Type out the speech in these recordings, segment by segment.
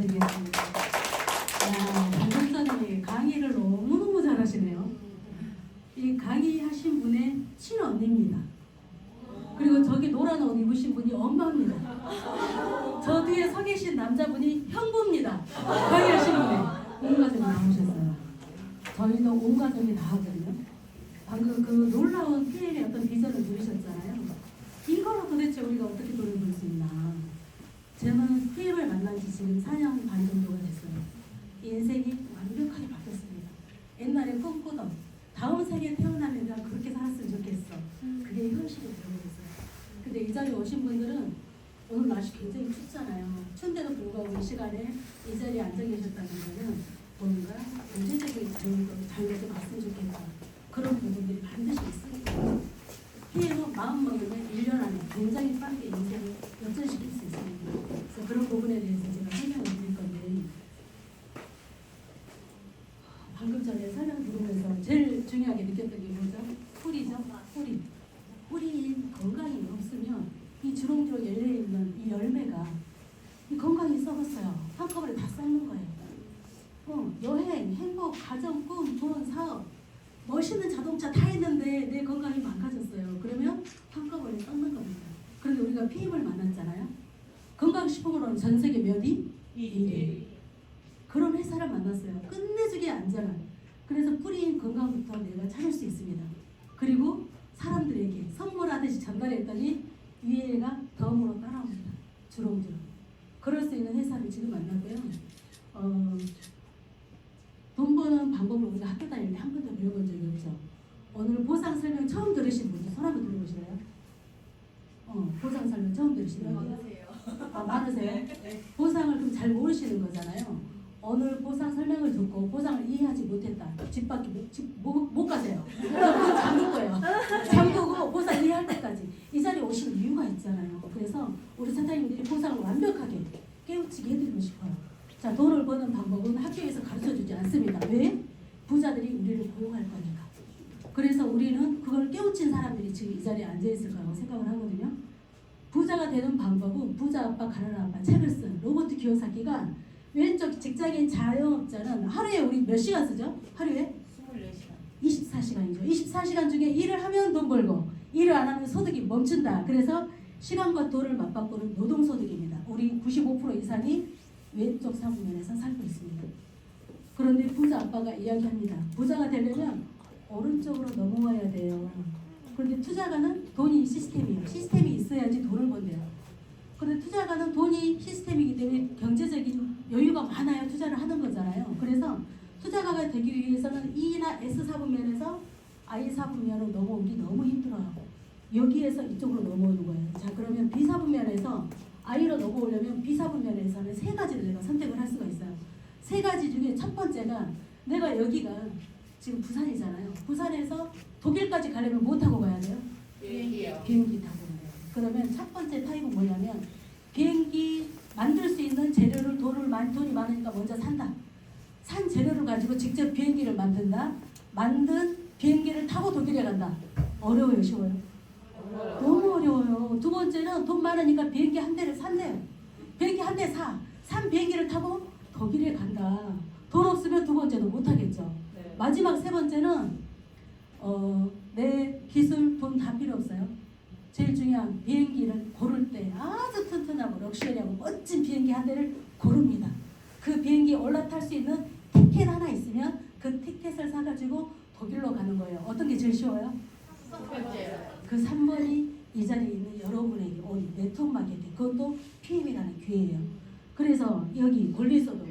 인사드리겠습니다. 방금전에 강의를 너무너무 잘하시네요. 이 강의하신 분의 친언니입니다. 그리고 저기 노란 옷 입으신 분이 엄마입니다. 저 뒤에 서 계신 남자분이 형부입니다. 강의하신 분이 온 가족이 나오셨어요. 저희도 온 가족이 나왔거든요. 방금 그 놀라운 PL의 어떤 비전을 들으셨잖아요. 이거로 도대체 우리가 어떻게 돈을 벌 수 있나. 저는 PL을 만난 지 지금 4년 반 정도가 됐어요. 인생이 완벽하게 바뀌었습니다. 옛날에 꿈꾸던 다음 세계에 태어나면 내가 그렇게 살았으면 좋겠어. 그게 현실이 되어버렸어요. 근데 이 자리에 오신 분들은 오늘 날씨 굉장히 춥잖아요. 추운데도 불구하고 이 시간에 이 자리에 앉아 계셨다는 것은 뭔가 경제적인 자유가 좀 왔으면 좋겠다. 그런 부분들이 반드시 있습니다. 피해로 마음 먹으면 1년 안에 굉장히 빠르게 인생을 역전시킬 수 있습니다. 그래서 그런 부분에 대해서 제가 설명을 드릴 건데, 방금 전에 설명 들으면서 제일 중요하게 느꼈던 게 뭐죠? 뿌리죠? 뿌리. 뿌리인 건강이 없으면 이 주렁주렁 열려있는 이 열매가 이 건강이 썩었어요. 한꺼번에 다 썩는 거예요. 여행, 행복, 가정, 꿈, 돈, 사업, 멋있는 자동차 다 있는데 내 건강이 망가졌어요. 그러면 한꺼번에 썩는 겁니다. 그런데 우리가 피임을 만났잖아요. 건강식품으로는 전 세계 몇 위? 1위. 그런 회사를 만났어요. 끝내주게 안전한. 그래서 뿌리인 건강부터 내가 찾을 수 있습니다. 그리고 사람들에게 선물하듯이 전달했더니 위에가 덤으로 따라옵니다. 주렁주렁. 그럴 수 있는 회사를 지금 만났고요. 돈 버는 방법을 우리가 학교 다닐 때 한 번도 배워본 적이 없죠. 오늘 보상 설명 처음 들으신 분들 손 한번 들어보실래요? 보상 설명 처음 들으시는 분들? 많으세요? 네. 보상을 그럼 잘 모르시는 거잖아요. 오늘 보상 설명을 듣고 보상을 이해하지 못했다. 집 밖에 못 가세요. 그럼 잠글 거예요. 잠그고 보상 이해할 때까지. 이 자리에 오신 이유가 있잖아요. 그래서 우리 사장님들이 보상을 완벽하게 깨우치게 해드리고 싶어요. 자, 돈을 버는 방법은 학교에서 가르쳐주지 않습니다. 왜? 부자들이 우리를 고용할 거니까. 그래서 우리는 그걸 깨우친 사람들이 지금 이 자리에 앉아있을 거라고 생각을 하거든요. 부자가 되는 방법은 부자 아빠 가난한 아빠 책을 쓴 로버트 키요사키가 왼쪽 직장인 자영업자는 하루에 우리 몇 시간 쓰죠? 하루에? 24시간. 24시간이죠. 24시간 중에 일을 하면 돈 벌고 일을 안 하면 소득이 멈춘다. 그래서 시간과 돈을 맞바꾸는 노동소득입니다. 우리 95% 이상이 왼쪽 사부면에서 살고 있습니다. 그런데 부자 아빠가 이야기합니다. 부자가 되려면 오른쪽으로 넘어와야 돼요. 그런데 투자가는 돈이 시스템이에요. 시스템이 있어야지 돈을 번대요. 그런데 투자가는 돈이 시스템이기 때문에 경제적인 여유가 많아야 투자를 하는 거잖아요. 그래서 투자가가 되기 위해서는 E나 S 사부면에서 I 사부면으로 넘어오기 너무 힘들어요. 여기에서 이쪽으로 넘어오는 거예요. 자, 그러면 B 사부면에서 I로 넘어오려면 B 사부면에서는 세 가지를 내가 선택을 할 수가 있어요. 세 가지 중에 첫 번째가 내가 여기가 지금 부산이잖아요. 부산에서 독일까지 가려면 뭐 타고 가야 돼요? 비행기요. 비행기 타고 가요. 그러면 첫 번째 타입은 뭐냐면 비행기 만들 수 있는 재료를 돈이 많으니까 먼저 산다. 산 재료를 가지고 직접 비행기를 만든다. 만든 비행기를 타고 독일에 간다. 어려워요, 쉬워요? 너무 어려워요. 두 번째는 돈 많으니까 비행기 한 대를 산대요. 비행기 한 대 산 비행기를 타고 독일에 간다. 돈 없으면 두 번째는 못 하겠죠. 네. 마지막 세 번째는 내 기술 돈 다 필요 없어요. 제일 중요한 비행기를 고를 때 아주 튼튼하고 럭셔리하고 멋진 비행기 한 대를 고릅니다. 그 비행기에 올라탈 수 있는 티켓 하나 있으면 그 티켓을 사가지고 독일로 가는 거예요. 어떤 게 제일 쉬워요? 그 3번이 이 자리에 있는 여러분에게 온 네트워크 마케팅, 그것도 PM이라는 기회예요. 그래서 여기 권리소득,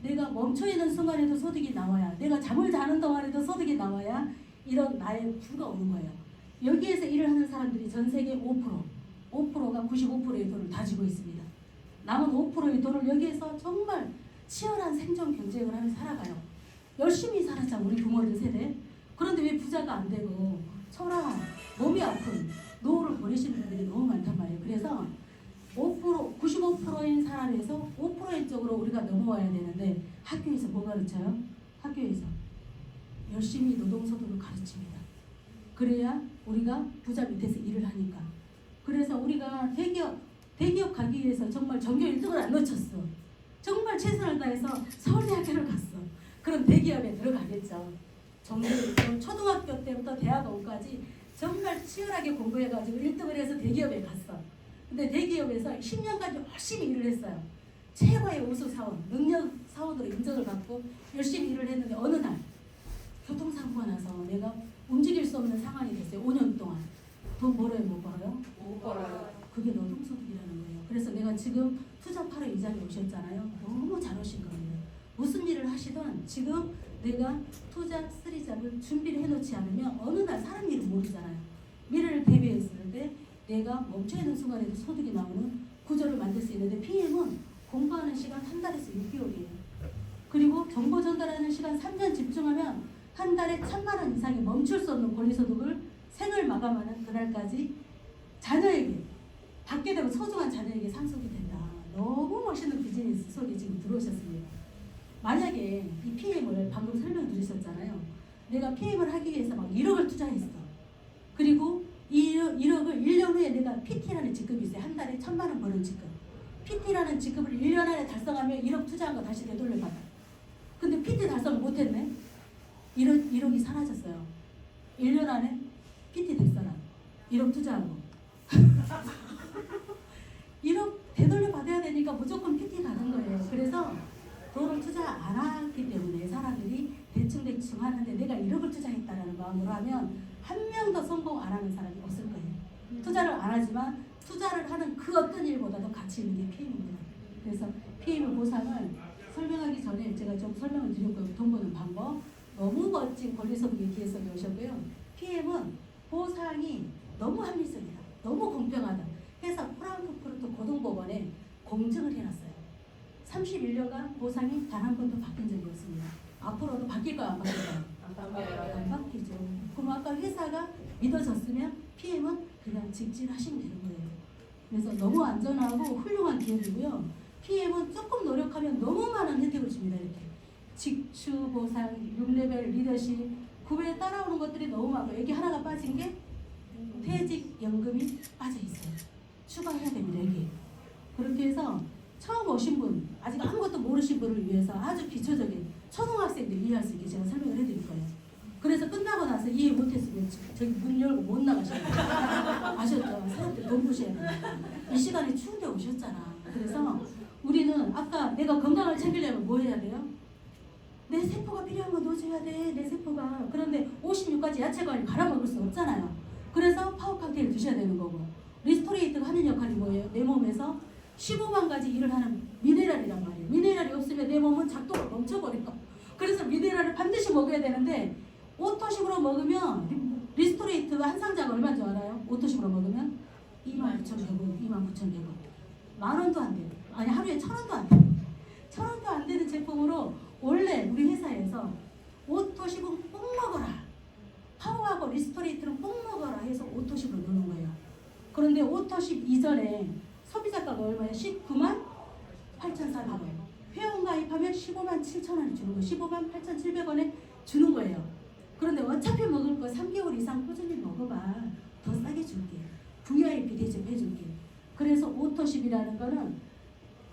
내가 멈춰있는 순간에도 소득이 나와야, 내가 잠을 자는 동안에도 소득이 나와야 이런 나의 부가 오는 거예요. 여기에서 일을 하는 사람들이 전 세계 5%가 95%의 돈을 가지고 있습니다. 남은 5%의 돈을 여기에서 정말 치열한 생존 경쟁을 하면서 살아가요. 열심히 살았죠, 우리 부모들 세대. 그런데 왜 부자가 안 되고 초라한, 몸이 아픈 노후를 보내시는 분들이 너무 많단 말이에요. 그래서 95%인 사람에서 5%인 쪽으로 우리가 넘어와야 되는데 학교에서 뭐 가르쳐요? 학교에서 열심히 노동소득을 가르칩니다. 그래야 우리가 부자 밑에서 일을 하니까. 그래서 우리가 대기업 가기 위해서 정말 전교 1등을 안 놓쳤어. 정말 최선을 다해서 서울대학교를 갔어. 그럼 대기업에 들어가겠죠. 초등학교 때부터 대학원까지 정말 치열하게 공부해가지고 1등을 해서 대기업에 갔어. 근데 대기업에서 10년까지 열심히 일을 했어요. 최고의 우수 사원, 능력 사원으로 인정을 받고 열심히 일을 했는데 어느 날 교통사고가 나서 내가 움직일 수 없는 상황이 됐어요. 5년 동안. 돈 벌어요, 못 벌어요? 못 벌어요. 그게 노동소득이라는 거예요. 그래서 내가 지금 투자 8호 이장에 오셨잖아요. 너무 잘 오신 겁니다. 무슨 일을 하시든 지금 내가 투자 3잡을 준비를 해놓지 않으면 어느 날 사람 일은 모르잖아요. 미래를 대비했을 때 내가 멈춰있는 순간에도 소득이 나오는 구조를 만들 수 있는데 PM은 공부하는 시간 한 달에서 6개월이에요. 그리고 정보 전달하는 시간 3년 집중하면 한 달에 1,000만 원 이상의 멈출 수 없는 권리소득을 생을 마감하는 그날까지 자녀에게 받게 되면 소중한 자녀에게 상속이 된다. 너무 멋있는 비즈니스 속에 지금 들어오셨습니다. 만약에 이 PM을 방금 설명 드리셨잖아요. 내가 PM을 하기 위해서 막 1억을 투자했어. 그리고 1억을 1년 후에 내가 PT라는 직급이 있어요. 한 달에 1,000만 원 버는 직급. PT라는 직급을 1년 안에 달성하면 1억 투자한 거 다시 되돌려받아. 근데 PT 달성을 못했네. 1억이 사라졌어요. 1년 안에 PT 됐어라. 1억 투자한 거. 1억 되돌려 받아야 되니까 무조건 PT 가는 거예요. 그래서 돈을 투자 안 하기 때문에 사람들이 대충 하는데 내가 1억을 투자했다라는 마음으로 하면 한 명도 성공 안 하는 사람이 없을 거예요. 투자를 안 하지만 투자를 하는 그 어떤 일보다도 가치 있는 게 PM입니다. 그래서 PM 보상을 설명하기 전에 제가 좀 설명을 드렸고요. 돈 버는 방법. 너무 멋진 권리소득의 기회석이 오셨고요. PM은 보상이 너무 합리적이다. 너무 공평하다. 해서 프랑크푸르트 고등법원에 공증을 해놨어요. 31년간 보상이 단 한 번도 바뀐 적이 없습니다. 앞으로도 바뀔까요? 안 바뀔까요? 안 바뀌죠. 그럼 아까 회사가 믿어졌으면 PM은 그냥 직진하시면 되는 거예요. 그래서 너무 안전하고 훌륭한 기업이고요. PM은 조금 노력하면 너무 많은 혜택을 줍니다. 이렇게 직추 보상, 6레벨 리더십, 그 외에 따라오는 것들이 너무 많고 여기 하나가 빠진 게 퇴직연금이 빠져 있어요. 추가해야 됩니다. 여기. 그렇게 해서 처음 오신 분, 아직 아무것도 모르신 분을 위해서 아주 기초적인 초등학생들 이해할 수 있게 제가 설명을 해드릴 거예요. 그래서 끝나고 나서 이해 못했으면 저기 문 열고 못 나가셔야 돼요. 아셨죠? 사람들 돈 부셔야 되니까. 이 시간에 추운데 오셨잖아. 그래서 우리는 아까 내가 건강을 챙기려면 뭐 해야 돼요? 내 세포가 필요한 거 넣어줘야 돼. 내 세포가. 그런데 56가지 야채과를 갈아먹을 수 없잖아요. 그래서 파워 칵테일 드셔야 되는 거고. 리스토레이트가 하는 역할이 뭐예요? 내 몸에서 15만 가지 일을 하는 미네랄이란 말이에요. 미네랄이 없으면 내 몸은 작동을 멈춰버려요. 그래서 미네랄을 반드시 먹어야 되는데 오토식으로 먹으면 리스토레이트가 한 상자가 얼마인 줄 알아요? 오토식으로 먹으면 29,100원, 29,100원. 만 원도 안 돼요. 아니 하루에 1,000원도 안 돼요. 1,000원도 안 되는 제품으로 원래 우리 회사에서 오토식은 꼭 먹어라. 파워하고 리스토레이트는 꼭 먹어라 해서 오토식으로 넣는 거예요. 그런데 오토식 이전에 소비자가가 얼마예요? 19만 8,400원. 회원 가입하면 15만 7,000원이 주는 거예요. 15만 8,700원에 주는 거예요. 그런데 어차피 먹을 거 3개월 이상 꾸준히 먹어봐. 더 싸게 줄게. VIP 대접 해줄게. 그래서 오토십이라는 거는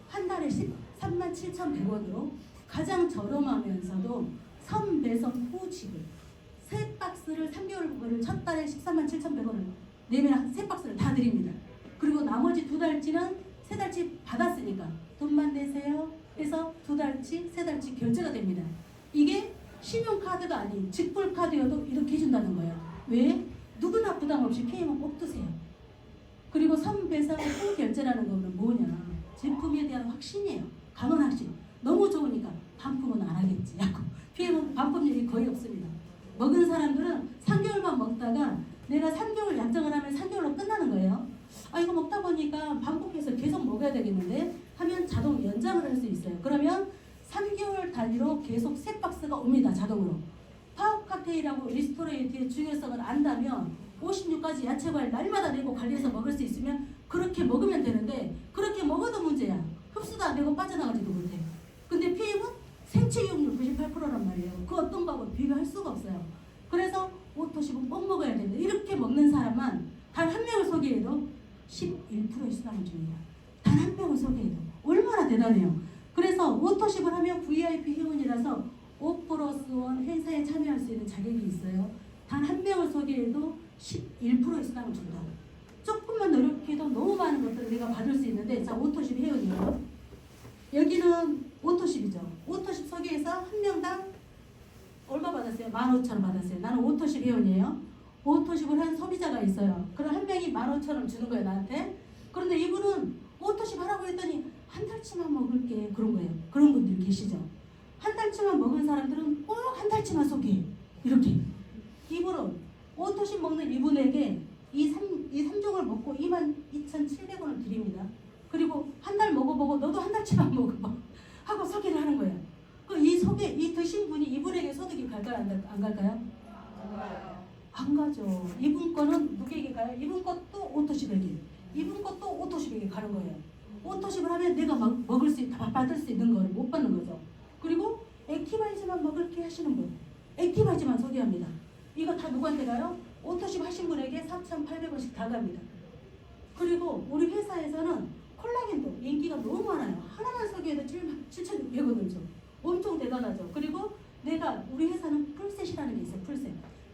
한 달에 13만 7,100원으로 가장 저렴하면서도 선배송 후지급. 세 박스를 3개월 첫 달에 13만 7,100원을 내면 세 박스를 다 드립니다. 그리고 나머지 두 달치는 세 달치 받았으니까 돈만 내세요 해서 두 달치, 세 달치 결제가 됩니다. 이게 신용카드가 아닌 직불카드여도 이렇게 해준다는 거예요. 왜? 누구나 부담 없이 PM은 꼭 드세요. 그리고 선배상 후 결제라는 거는 뭐냐? 제품에 대한 확신이에요. 강한 확신. 너무 좋으니까 반품은 안 하겠지. PM은 반품률이 거의 없습니다. 먹은 사람들은 3개월만 먹다가 내가 3개월 약정을 하면 3개월로 끝나는 거예요. 아 이거 먹다 보니까 반복해서 계속 먹어야 되겠는데 하면 자동 연장을 할 수 있어요. 그러면 3개월 단위로 계속 세 박스가 옵니다. 자동으로. 파워 칵테일하고 리스토레이트의 중요성을 안다면 56가지 야채과일 날마다 내고 관리해서 먹을 수 있으면 그렇게 먹으면 되는데 그렇게 먹어도 문제야. 흡수도 안 되고 빠져나가지도 못해. 근데 PM은 생체 이용률 98%란 말이에요. 그 어떤 밥은 비교할 수가 없어요. 그래서 오토십은 꼭 먹어야 되는데 이렇게 먹는 사람만 단 한 명을 소개해도 11%의 수당을 줍니다. 단 한 명을 소개해도 얼마나 대단해요. 그래서 오토십을 하면 VIP 회원이라서 5+1 행사에 참여할 수 있는 자격이 있어요. 단 한 명을 소개해도 11%의 수당을 준다. 조금만 노력해도 너무 많은 것들을 내가 받을 수 있는데, 자, 오토십 회원이요. 여기는 오토십이죠. 오토십 소개해서 한 명당 얼마 받았어요? 15,000원 받았어요. 나는 오토십 회원이에요. 오토십을 한 소비자가 있어요. 그럼 한 명이 15,000원 주는 거예요, 나한테. 그런데 이분은 오토십 하라고 했더니 한 달치만 먹을게, 그런 거예요. 그런 분들이 계시죠. 한 달치만 먹은 사람들은 꼭 한 달치만 소개해. 이렇게. 이분은 오토십 먹는 이분에게 이 3종을 먹고 22,700원을 드립니다. 그리고 한 달 먹어보고 너도 한 달치만 먹어봐 하고 소개를 하는 거예요. 이 드신 분이 이분에게 소득이 갈까요? 안 갈까요? 안 가죠. 이분 거는 누구에게 가요? 이분 것도 오토십에게, 이분 것도 오토십에게 가는 거예요. 오토십을 하면 내가 먹을 수 받을 수 있는 거를 못 받는 거죠. 그리고 액티바이즈만 먹을게 하시는 분, 액티바이즈만 소개합니다. 이거 다 누구한테 가요? 오토십 하신 분에게 4,800원씩 다 갑니다. 그리고 우리 회사에서는 콜라겐도 인기가 너무 많아요. 하나만 소개해도 7,600원을 줘. 엄청 대단하죠. 그리고 우리 회사는 풀셋이라는 게 있어요.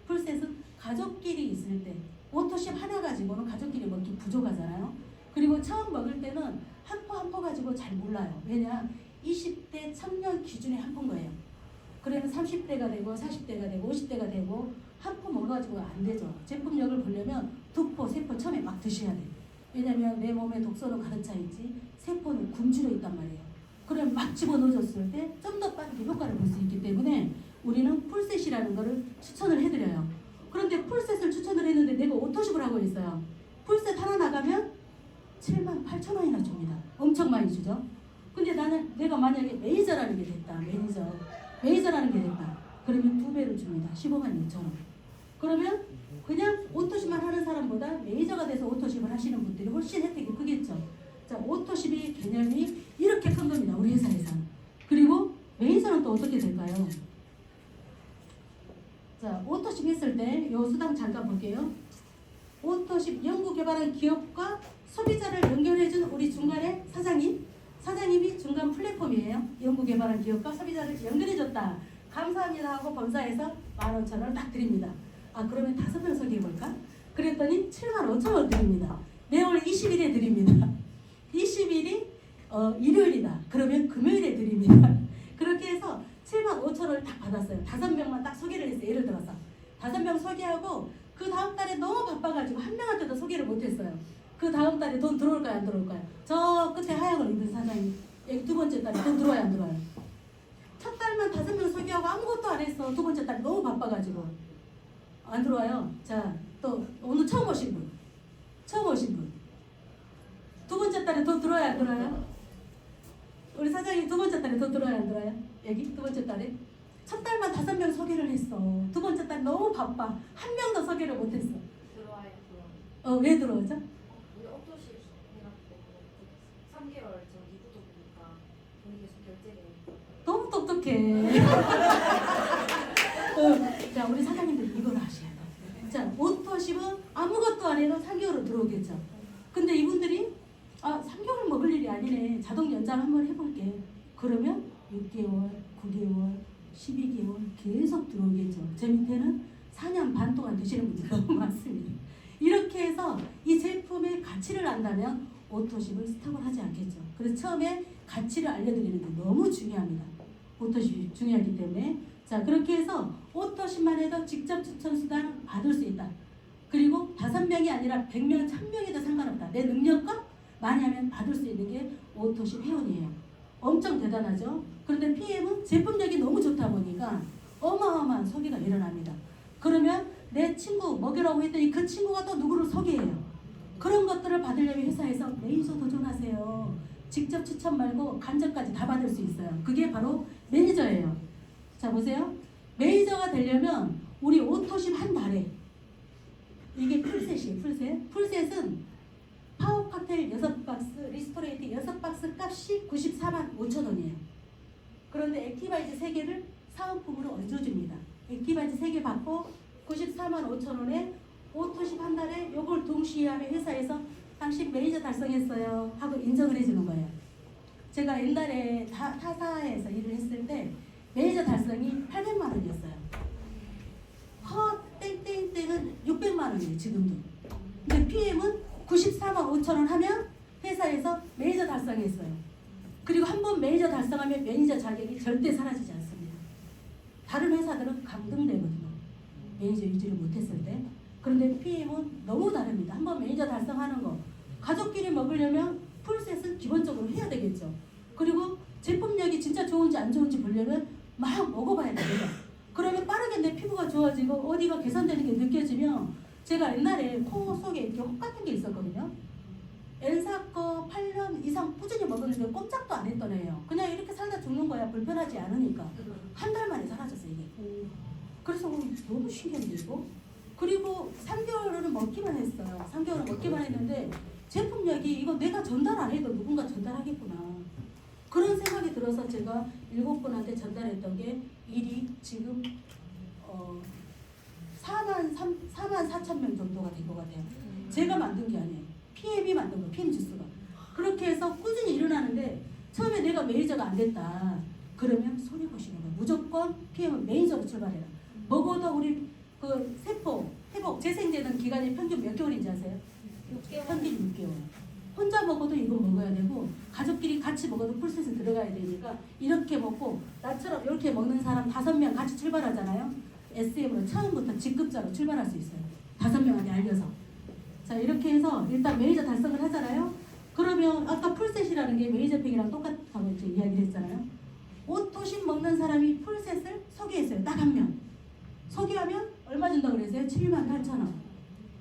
풀셋은 가족끼리 있을 때 오토십 하나 가지고는 가족끼리 먹기 부족하잖아요. 그리고 처음 먹을 때는 한 포 가지고 잘 몰라요. 왜냐? 20대 청년 기준에 한 포인 거예요. 그러면 30대가 되고 40대가 되고 50대가 되고 한 포 먹어가지고 안 되죠. 제품력을 보려면 2포, 3포 처음에 막 드셔야 돼요. 왜냐면 내 몸에 독소는 가득 차 있지 3포는 굶주려 있단 말이에요. 그럼 막 집어넣어줬을 때 좀 더 빠르게 효과를 볼 수 있기 때문에 우리는 풀셋이라는 거를 추천을 해드려요. 그런데 풀셋을 추천을 했는데 내가 오토십을 하고 있어요. 풀셋 하나 나가면 78,000원이나 줍니다. 엄청 많이 주죠. 근데 내가 만약에 매니저라는 게 됐다. 매니저라는 게 됐다. 그러면 2배를 줍니다. 156,000원. 그러면 그냥 오토십만 하는 사람보다 매니저가 돼서 오토십을 하시는 분들이 훨씬 혜택이 크겠죠. 자, 오토십의 개념이 이렇게 큰 겁니다. 우리 회사에서. 그리고 매니저는 또 어떻게 될까요? 자, 오토십 했을 때 요 수당 잠깐 볼게요. 오토십 연구개발한 기업과 소비자를 연결해준 우리 중간에 사장님이 중간 플랫폼이에요. 연구개발한 기업과 소비자를 연결해줬다. 감사합니다 하고 본사에서 15,000원을 딱 드립니다. 그러면 5명 소개해볼까? 그랬더니 75,000원 드립니다. 매월 20일에 드립니다. 20일이 일요일이다. 그러면 금요일에 드립니다. 그렇게 해서 75,000원을 딱 받았어요. 5명만 딱 소개를 했어요. 예를 들어서 5명 소개하고 그 다음 달에 너무 바빠가지고 한 명한테도 소개를 못했어요. 그 다음 달에 돈 들어올까요? 안 들어올까요? 저 끝에 하얀 입은 사장님 여기 두 번째 달에 돈 들어와요? 안 들어와요? 첫 달만 5명 소개하고 아무것도 안 했어. 두 번째 달에 너무 바빠가지고 안 들어와요. 자, 또 오늘 처음 오신 분 두 번째 달에 돈 들어와요? 안 들어와요? 우리 사장님 두 번째 달에 돈 들어와요? 안 들어와요? 여기 두 번째 달에 첫 달만 5명 소개를 했어. 두 번째 달 너무 바빠. 한 명도 소개를 못했어. 들어와요. 왜 들어오죠? 우리 오토십 해갖고 3개월 전기부터 보니까 돈이 계속 결제돼. 너무 똑똑해. 자, 우리 사장님들 이걸 하셔야 돼요. 자, 오토십은 아무것도 안 해도 3개월은 들어오겠죠. 근데 이분들이 3개월 먹을 일이 아니네. 자동 연장 한번 해볼게. 그러면 6개월, 9개월, 12개월 계속 들어오겠죠. 제 밑에는 4년 반 동안 드시는 분들이 너무 많습니다. 이렇게 해서 이 제품의 가치를 안다면 오토십을 스탑을 하지 않겠죠. 그래서 처음에 가치를 알려드리는 게 너무 중요합니다. 오토십이 중요하기 때문에. 자, 그렇게 해서 오토십만 해도 직접 추천 수당 받을 수 있다. 그리고 5명이 아니라 100명, 1000명이도 상관없다. 내 능력껏 많이 하면 받을 수 있는 게 오토십 회원이에요. 엄청 대단하죠. 그런데 PM은 제품력이 너무 좋다 보니까 어마어마한 소개가 일어납니다. 그러면 내 친구 먹이라고 했더니 그 친구가 또 누구를 소개해요. 그런 것들을 받으려면 회사에서 매니저 도전하세요. 직접 추천 말고 간접까지 다 받을 수 있어요. 그게 바로 매니저예요. 자, 보세요. 매니저가 되려면 우리 오토십 한 달에 이게 풀셋이에요. 풀셋은 파워 칵테일 6박스, 리스토레이트 6박스 값이 945,000원이에요. 그런데 액티바이즈 3개를 사은품으로 얹어줍니다. 액티바이즈 3개 받고 945,000원에 오토십 한 달에 요걸 동시에 하면 회사에서 당신 매니저 달성했어요 하고 인정을 해주는 거예요. 제가 옛날에 타사에서 일을 했을 때 매니저 달성이 800만 원이었어요. 땡땡땡은 600만 원이에요, 지금도. 근데 PM은 94만 5천 원 하면 회사에서 매니저 달성했어요. 그리고 한 번 매니저 달성하면 매니저 자격이 절대 사라지지 않습니다. 다른 회사들은 강등되거든요. 매니저 유지를 못했을 때. 그런데 PM은 너무 다릅니다. 한 번 매니저 달성하는 거. 가족끼리 먹으려면 풀셋은 기본적으로 해야 되겠죠. 그리고 제품력이 진짜 좋은지 안 좋은지 보려면 막 먹어봐야 됩니다. 그러면 빠르게 내 피부가 좋아지고 어디가 개선되는 게 느껴지면 제가 옛날에 코 속에 이렇게 혹 같은 게 있었거든요. 엔사 거 8년 이상 꾸준히 먹었는데 꼼짝도 안 했던 애예요. 그냥 이렇게 살다 죽는 거야. 불편하지 않으니까. 한 달 만에 사라졌어요, 이게. 그래서 너무 신기한데 이거. 그리고 3개월은 먹기만 했어요. 3개월은 먹기만 했는데 제품력이 이거 내가 전달 안 해도 누군가 전달하겠구나. 그런 생각이 들어서 제가 7분한테 전달했던 게 일이 지금 4만 4천 명 정도가 된 것 같아요. 제가 만든 게 아니에요. PM이 만든 거, PM 지수가. 그렇게 해서 꾸준히 일어나는데 처음에 내가 매니저가 안 됐다. 그러면 손해보시는 거예요. 무조건 PM은 매니저로 출발해라. 먹어도 우리 그 세포 회복 재생되는 기간이 평균 몇 개월인지 아세요? 6개월. 평균 6개월. 혼자 먹어도 이거 먹어야 되고 가족끼리 같이 먹어도 풀셋에 들어가야 되니까 이렇게 먹고 나처럼 이렇게 먹는 사람 5명 같이 출발하잖아요. SM으로 처음부터 직급자로 출발할 수 있어요. 5명한테 알려서. 자 이렇게 해서 일단 매니저 달성을 하잖아요. 그러면 아까 풀셋이라는 게 매니저팩이랑 똑같다고 이제 이야기를 했잖아요. 오토십 먹는 사람이 풀셋을 소개했어요. 딱 한 명. 소개하면 얼마 준다고 그랬어요? 78,000원.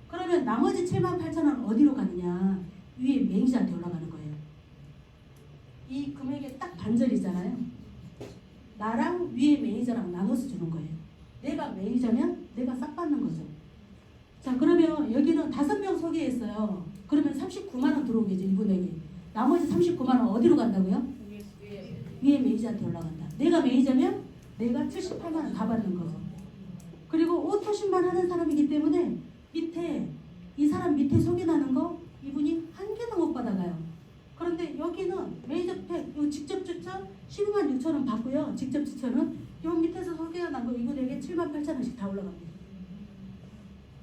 그러면 나머지 78,000원 어디로 가느냐? 위에 매니저한테 올라가는 거예요. 이 금액의 딱 반절이잖아요. 나랑 위에 매니저랑 나눠서 주는 거예요. 내가 매니저면 내가 싹 받는 거죠. 자 그러면 여기는 5명 소개했어요. 그러면 39만 원 들어오겠죠. 이분에게. 나머지 39만 원 어디로 간다고요? 위에 매니저한테 올라간다. 내가 매니저면 내가 78만 원 다 받는 거죠. 그리고 오토십만 하는 사람이기 때문에 밑에 이 사람 밑에 소개나는 거 이분이 한 개도 못 받아가요. 그런데 여기는 매니저팩 요 직접 추천 12만 6천 원 받고요. 직접 추천은 요 밑에서 소개가 난 거 이분에게 7만 8천 원씩 다 올라갑니다.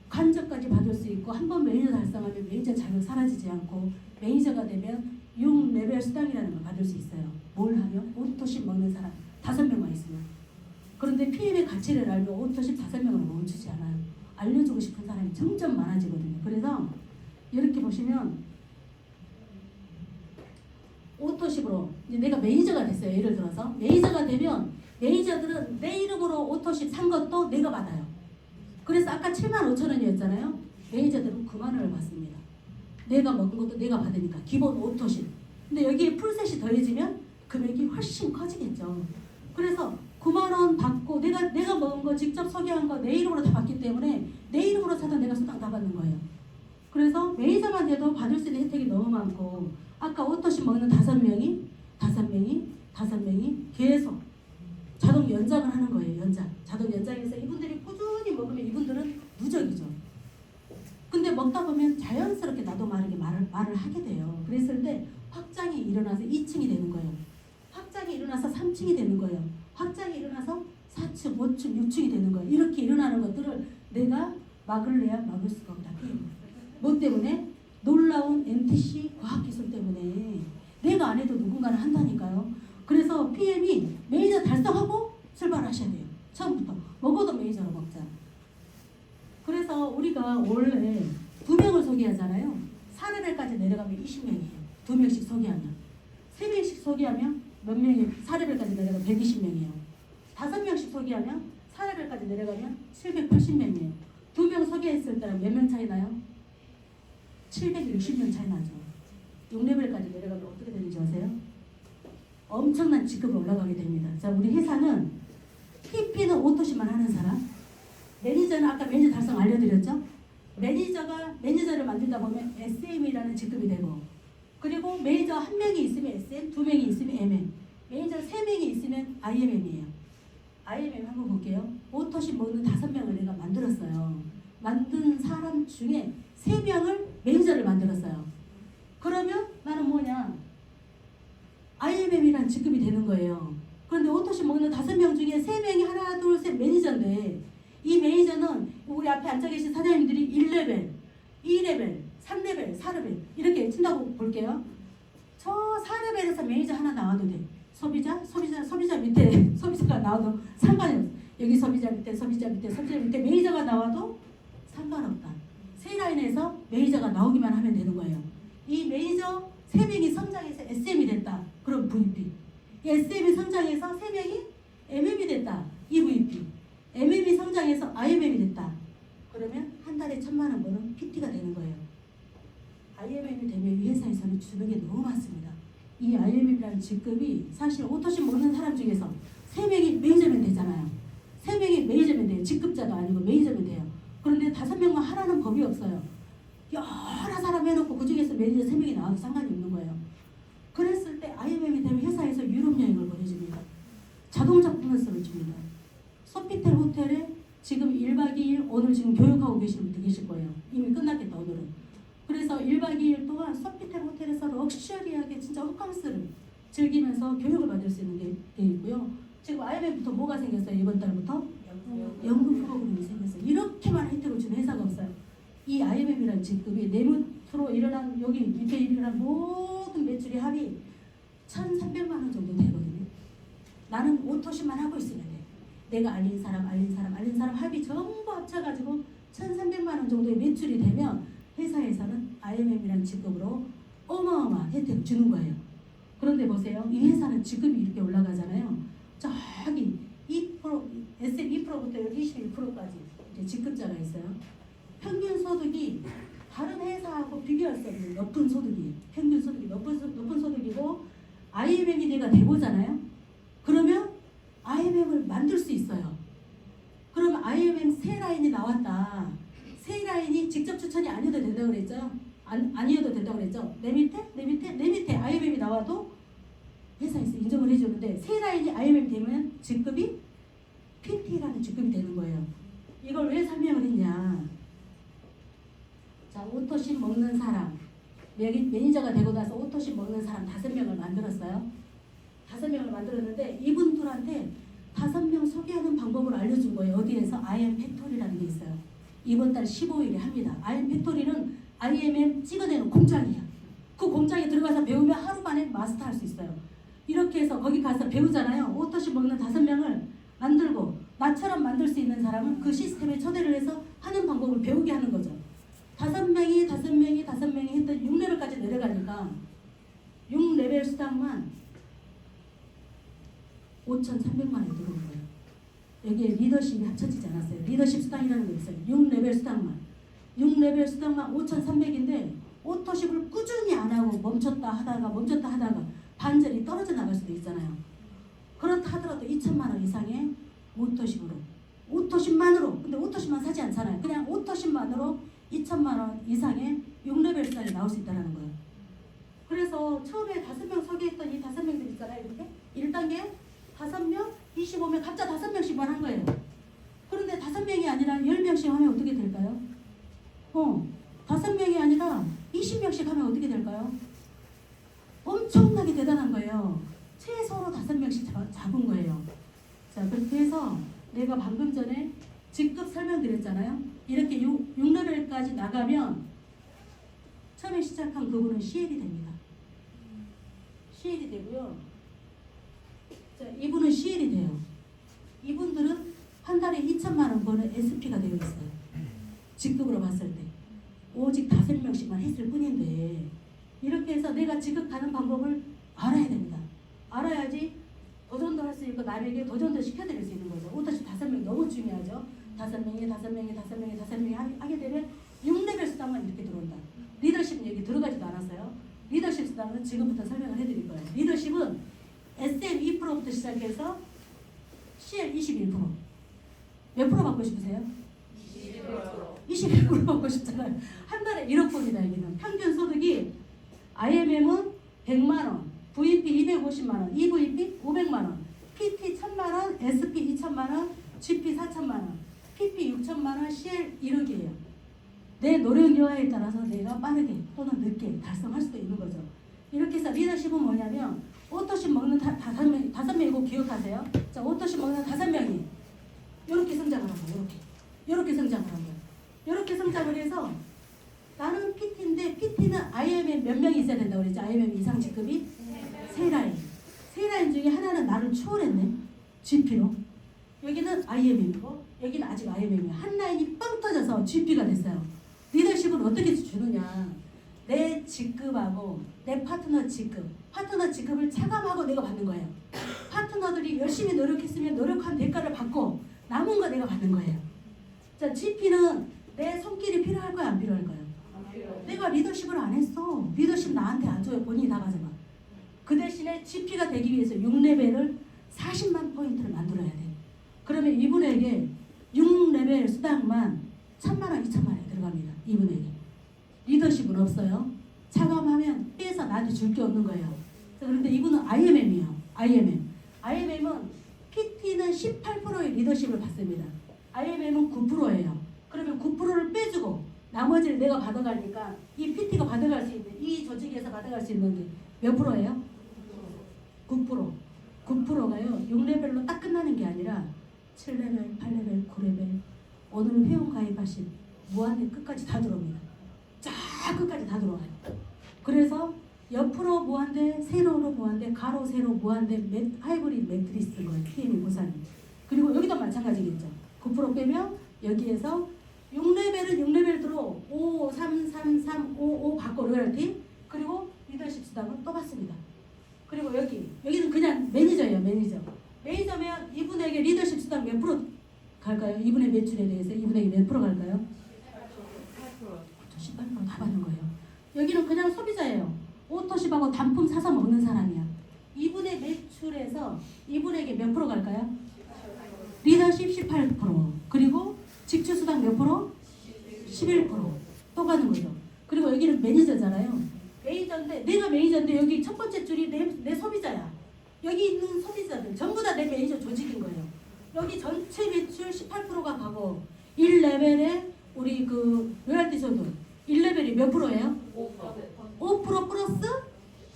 간접까지 받을 수 있고 한 번 매니저 달성하면 매니저 자격 사라지지 않고 매니저가 되면 6레벨 수당이라는 걸 받을 수 있어요. 뭘 하면? 오토십 먹는 사람 5명만 있으면. 그런데 PM의 가치를 알면 오토십 5명으로 멈추지 않아요. 알려주고 싶은 사람이 점점 많아지거든요. 그래서 이렇게 보시면 오토십으로 내가 매니저가 됐어요. 예를 들어서 매니저가 되면 매니저들은 내 이름으로 오토십 산 것도 내가 받아요. 그래서 아까 75,000원이었잖아요. 매니저들은 9만 원을 받습니다. 내가 먹은 것도 내가 받으니까 기본 오토십. 근데 여기에 풀셋이 더해지면 금액이 훨씬 커지겠죠. 그래서 9만 원 받고 내가 먹은 거 직접 소개한 거 내 이름으로 다 받기 때문에 내 이름으로 사도 내가 수당 다 받는 거예요. 그래서 매니저만 돼도 받을 수 있는 혜택이 너무 많고 아까 오토십 먹는 5명이 계속 자동 연장을 하는 거예요. 연장. 자동 연장해서 이분들이 꾸준히 먹으면 이분들은 누적이죠. 근데 먹다 보면 자연스럽게 나도 모르게 말을 하게 돼요. 그랬을 때 확장이 일어나서 2층이 되는 거예요. 확장이 일어나서 3층이 되는 거예요. 확장이 일어나서 4층, 5층, 6층이 되는 거예요. 이렇게 일어나는 것들을 내가 막을래야 막을 수가 없다. 뭐 때문에? 놀라운 MTC 과학기술 때문에 내가 안 해도 누군가는 한다니까요. 그래서 PM이 매니저 달성하고 출발하셔야 돼요. 처음부터. 먹어도 매니저로 먹자. 그래서 우리가 원래 2명을 소개하잖아요. 4레벨까지 내려가면 20명이에요. 2명씩 소개하면. 3명씩 소개하면 몇 명이 4레벨까지 내려가면 120명이에요. 5명씩 소개하면 4레벨까지 내려가면 780명이에요. 2명 소개했을 때랑 몇 명 차이 나요? 760명 차이 나죠. 6레벨까지 내려가면 어떻게 되는지 아세요? 엄청난 직급으로 올라가게 됩니다. 자, 우리 회사는 PP는 오토십만 하는 사람, 매니저는 아까 매니저 달성 알려드렸죠? 매니저를 만들다 보면 SM이라는 직급이 되고, 그리고 매니저 1명이 있으면 SM, 2명이 있으면 MM, 매니저 3명이 있으면 IMM이에요. IMM 한번 볼게요. 오토십 먹는 5명을 내가 만들었어요. 만든 사람 중에 3명을 매니저를 만들었어요. 그러면 나는 뭐냐? IMM 직급이 되는 거예요. 그런데 오토시 먹는 5명 중에 3명이 하나 둘 셋 매니저인데 이 매니저는 우리 앞에 앉아 계신 사장님들이 1레벨, 2레벨, 3레벨, 4레벨 이렇게 친다고 볼게요. 저 4레벨에서 매니저 하나 나와도 돼. 소비자 밑에 소비자가 나와도 상관이 없어. 여기 소비자 밑에 매니저가 나와도 상관없다. 세 라인에서 매니저가 나오기만 하면 되는 거예요. 이 매니저 3명이 성장해서 SM이 됐다. 그럼 VP. SM이 성장해서 3명이 MM이 됐다. EVP. MM이 성장해서 IMM이 됐다. 그러면 한 달에 1,000만 원 버는 PT가 되는 거예요. IMM이 되면 이 회사에서는 주는 게 너무 많습니다. 이 IMM이라는 직급이 사실 오토십 먹는 사람 중에서 3명이 매니저면 되잖아요. 3명이 매니저면 돼요. 직급자도 아니고 매니저면 돼요. 그런데 5명만 하라는 법이 없어요. 여러 사람 해놓고 그 중에서 매니저 3명이 나와도 상관이 없는 거예요. 그랬을 때 IMM이 되면 회사에서 유럽 여행을 보내줍니다. 자동차 보너스를 줍니다. 소피텔 호텔에 지금 1박 2일 오늘 지금 교육하고 계시는 분들 계실 거예요. 이미 끝났겠다 오늘은. 그래서 1박 2일 동안 소피텔 호텔에서 럭셔리하게 진짜 호캉스를 즐기면서 교육을 받을 수 있는 게 있고요. 지금 IMM부터 뭐가 생겼어요? 이번 달부터? 연금 프로그램이 생겼어요. 이렇게만 혜택을 주는 회사가 없어요. 이 IMM이라는 직급이 내부로 일어난 여기 밑에 일어난 모든 매출의 합이 1,300만 원 정도 되거든요. 나는 오토십만 하고 있으면 돼. 내가 알린 사람 합이 전부 합쳐가지고 1,300만 원 정도의 매출이 되면 회사에서는 IMM이라는 직급으로 어마어마한 혜택을 주는 거예요. 그런데 보세요. 이 회사는 직급이 이렇게 올라가잖아요. 저기 2%, SM 2%부터 21%까지 이제 직급자가 있어요. 평균 소득이 다른 회사하고 비교할 수 없는 높은 소득이에요. 평균 소득이 높은 소득이고 IMM이 내가 돼보잖아요. 그러면 IMM을 만들 수 있어요. 그럼 IMM 세 라인이 나왔다. 세 라인이 직접 추천이 아니어도 된다고 그랬죠? 아니어도 된다고 그랬죠? 내 밑에 IMM이 나와도 회사에서 인정을 해주는데 세 라인이 IMM 되면 직급이 PT라는 직급이 되는 거예요. 이걸 왜 설명을 했냐? 자, 오토십 먹는 사람, 매니저가 되고 나서 오토십 먹는 사람 5명을 만들었어요. 5명을 만들었는데 이분들한테 5명 소개하는 방법을 알려준 거예요. 어디에서? IM 팩토리라는 게 있어요. 이번 달 15일에 합니다. IM 팩토리는 IMM 찍어내는 공장이야. 그 공장에 들어가서 배우면 하루 만에 마스터할 수 있어요. 이렇게 해서 거기 가서 배우잖아요. 오토십 먹는 5명을 만들고 나처럼 만들 수 있는 사람은 그 시스템에 초대를 해서 하는 방법을 배우게 하는 거죠. 5명이 했던 6레벨까지 내려가니까 6레벨 수당만 5,300만 원이 들어온 거예요. 여기에 리더십이 합쳐지지 않았어요. 리더십 수당이라는 게 있어요. 6레벨 수당만 5,300인데 오토십을 꾸준히 안 하고 멈췄다 하다가 반절이 떨어져 나갈 수도 있잖아요. 그렇다 하더라도 2,000만 원 이상의 오토십만으로 근데 오토십만 사지 않잖아요. 그냥 오토십만으로 2,000만 원 이상의 6레벨 수당이 나올 수 있다는 거예요. 그래서 처음에 5명 소개했던 이 5명들 있잖아요. 이렇게 1단계 5명, 25명 각자 5명씩만 한 거예요. 그런데 5명이 아니라 10명씩 하면 어떻게 될까요? 5명이 아니라 20명씩 하면 어떻게 될까요? 엄청나게 대단한 거예요. 최소로 5명씩 잡은 거예요. 자, 그렇게 해서 내가 방금 전에 직급 설명드렸잖아요. 이렇게 6레벨까지 나가면 처음에 시작한 그분은 CL이 됩니다. CL이 되고요. 자, 이분은 CL이 돼요. 이분들은 한 달에 2,000만 원 버는 SP가 되어 있어요. 직급으로 봤을 때. 오직 5명씩만 했을 뿐인데 이렇게 해서 내가 직급 가는 방법을 알아야 됩니다. 알아야지 도전도 할 수 있고 남에게 도전도 시켜드릴 수 있는 거죠. 오토십 5명 너무 중요하죠. 5명이 하게 되면 6레벨 수당만 이렇게 들어온다. 리더십은 여기 들어가지도 않았어요. 리더십 수당은 지금부터 설명을 해드릴 거예요. 리더십은 SM 2%부터 시작해서 CL 21%. 몇 프로 받고 싶으세요? 21% 받고 싶잖아요. 한 달에 1억 원이다. 여기는 평균 소득이 IMM은 100만 원, VP 250만 원, EVP 500만 원, PT 1000만 원, SP 2000만 원, GP 4000만 원, PP 6000만 원, CL 1억이에요. 내 노력 여하에 따라서 내가 빠르게 또는 늦게 달성할 수도 있는 거죠. 이렇게 해서 리더십은 뭐냐면 오토십 먹는 다섯 명이고 기억하세요. 자, 오토십 먹는 5명이 이렇게 성장을 한 거예요. 이렇게 성장을 한 거예요. 이렇게 성장을 해서 나는 PT인데 PT는 IMM 몇 명이 있어야 된다고 그랬죠. IMM 이상 직급이 세 라인. 세 라인 중에 하나는 나를 추월했네. GP로. 여기는 IMM이고 여기는 아직 IMM이야. 한 라인이 빵 터져서 GP가 됐어요. 리더십은 어떻게 주느냐. 내 직급하고 내 파트너 직급을 차감하고 내가 받는 거예요. 파트너들이 열심히 노력했으면 노력한 대가를 받고 남은 거 내가 받는 거예요. 자, GP는 내 손길이 필요할 거야, 안 필요할 거야? 내가 리더십을 안 했어. 리더십 나한테 안 줘요. 본인이 다 가져가. 그 대신에 GP가 되기 위해서 6레벨을 40만 포인트를 만들어야 돼. 그러면 이분에게 6레벨 수당만 1,000만 원, 2,000만 원이 들어갑니다. 이분에게. 리더십은 없어요. 차감하면 빼서 나한테 줄 게 없는 거예요. 그런데 이분은 IMM이에요. IMM은 PT는 18%의 리더십을 받습니다. IMM은 9%예요. 그러면 9%를 빼주고 나머지를 내가 받아가니까 이 PT가 받아갈 수 있는 이 조직에서 받아갈 수 있는 게 몇 프로예요? 9%. 9%가요. 6레벨로 딱 끝나는 게 아니라 7레벨, 8레벨, 9레벨 오늘 회원 가입하신 무한대 끝까지 다 들어옵니다. 쫙 끝까지 다 들어와요. 그래서 옆으로 무한대, 세로로 무한대, 가로, 세로 무한대 하이브리드 매트리스인 거예요. PM이 고사님. 그리고 여기도 마찬가지겠죠. 9% 빼면 여기에서 6레벨은 6레벨 들어 5, 3, 3, 3, 5, 5 받고 로열티 그리고 리더십 수당은 또 받습니다. 그리고 여기는 그냥 매니저예요. 매니저면 이분에게 리더십 수당 몇 프로 갈까요? 이분의 매출에 대해서 이분에게 몇 프로 갈까요? 18% 다 받는 거예요. 여기는 그냥 소비자예요. 오토십하고 단품 사서 먹는 사람이야. 이분의 매출에서 이분에게 몇 프로 갈까요? 리더십 18% 그리고 직주수당 몇 프로? 11%또 가는 거죠. 그리고 여기는 매니저잖아요. 내가 매니저인데 여기 첫 번째 줄이 내 소비자야. 여기 있는 소비자들 전부 다 내 매니저 조직인 거예요. 여기 전체 매출 18%가 가고 1레벨에 우리 그 로얄티 소득 1레벨이 몇 프로예요? 5% 플러스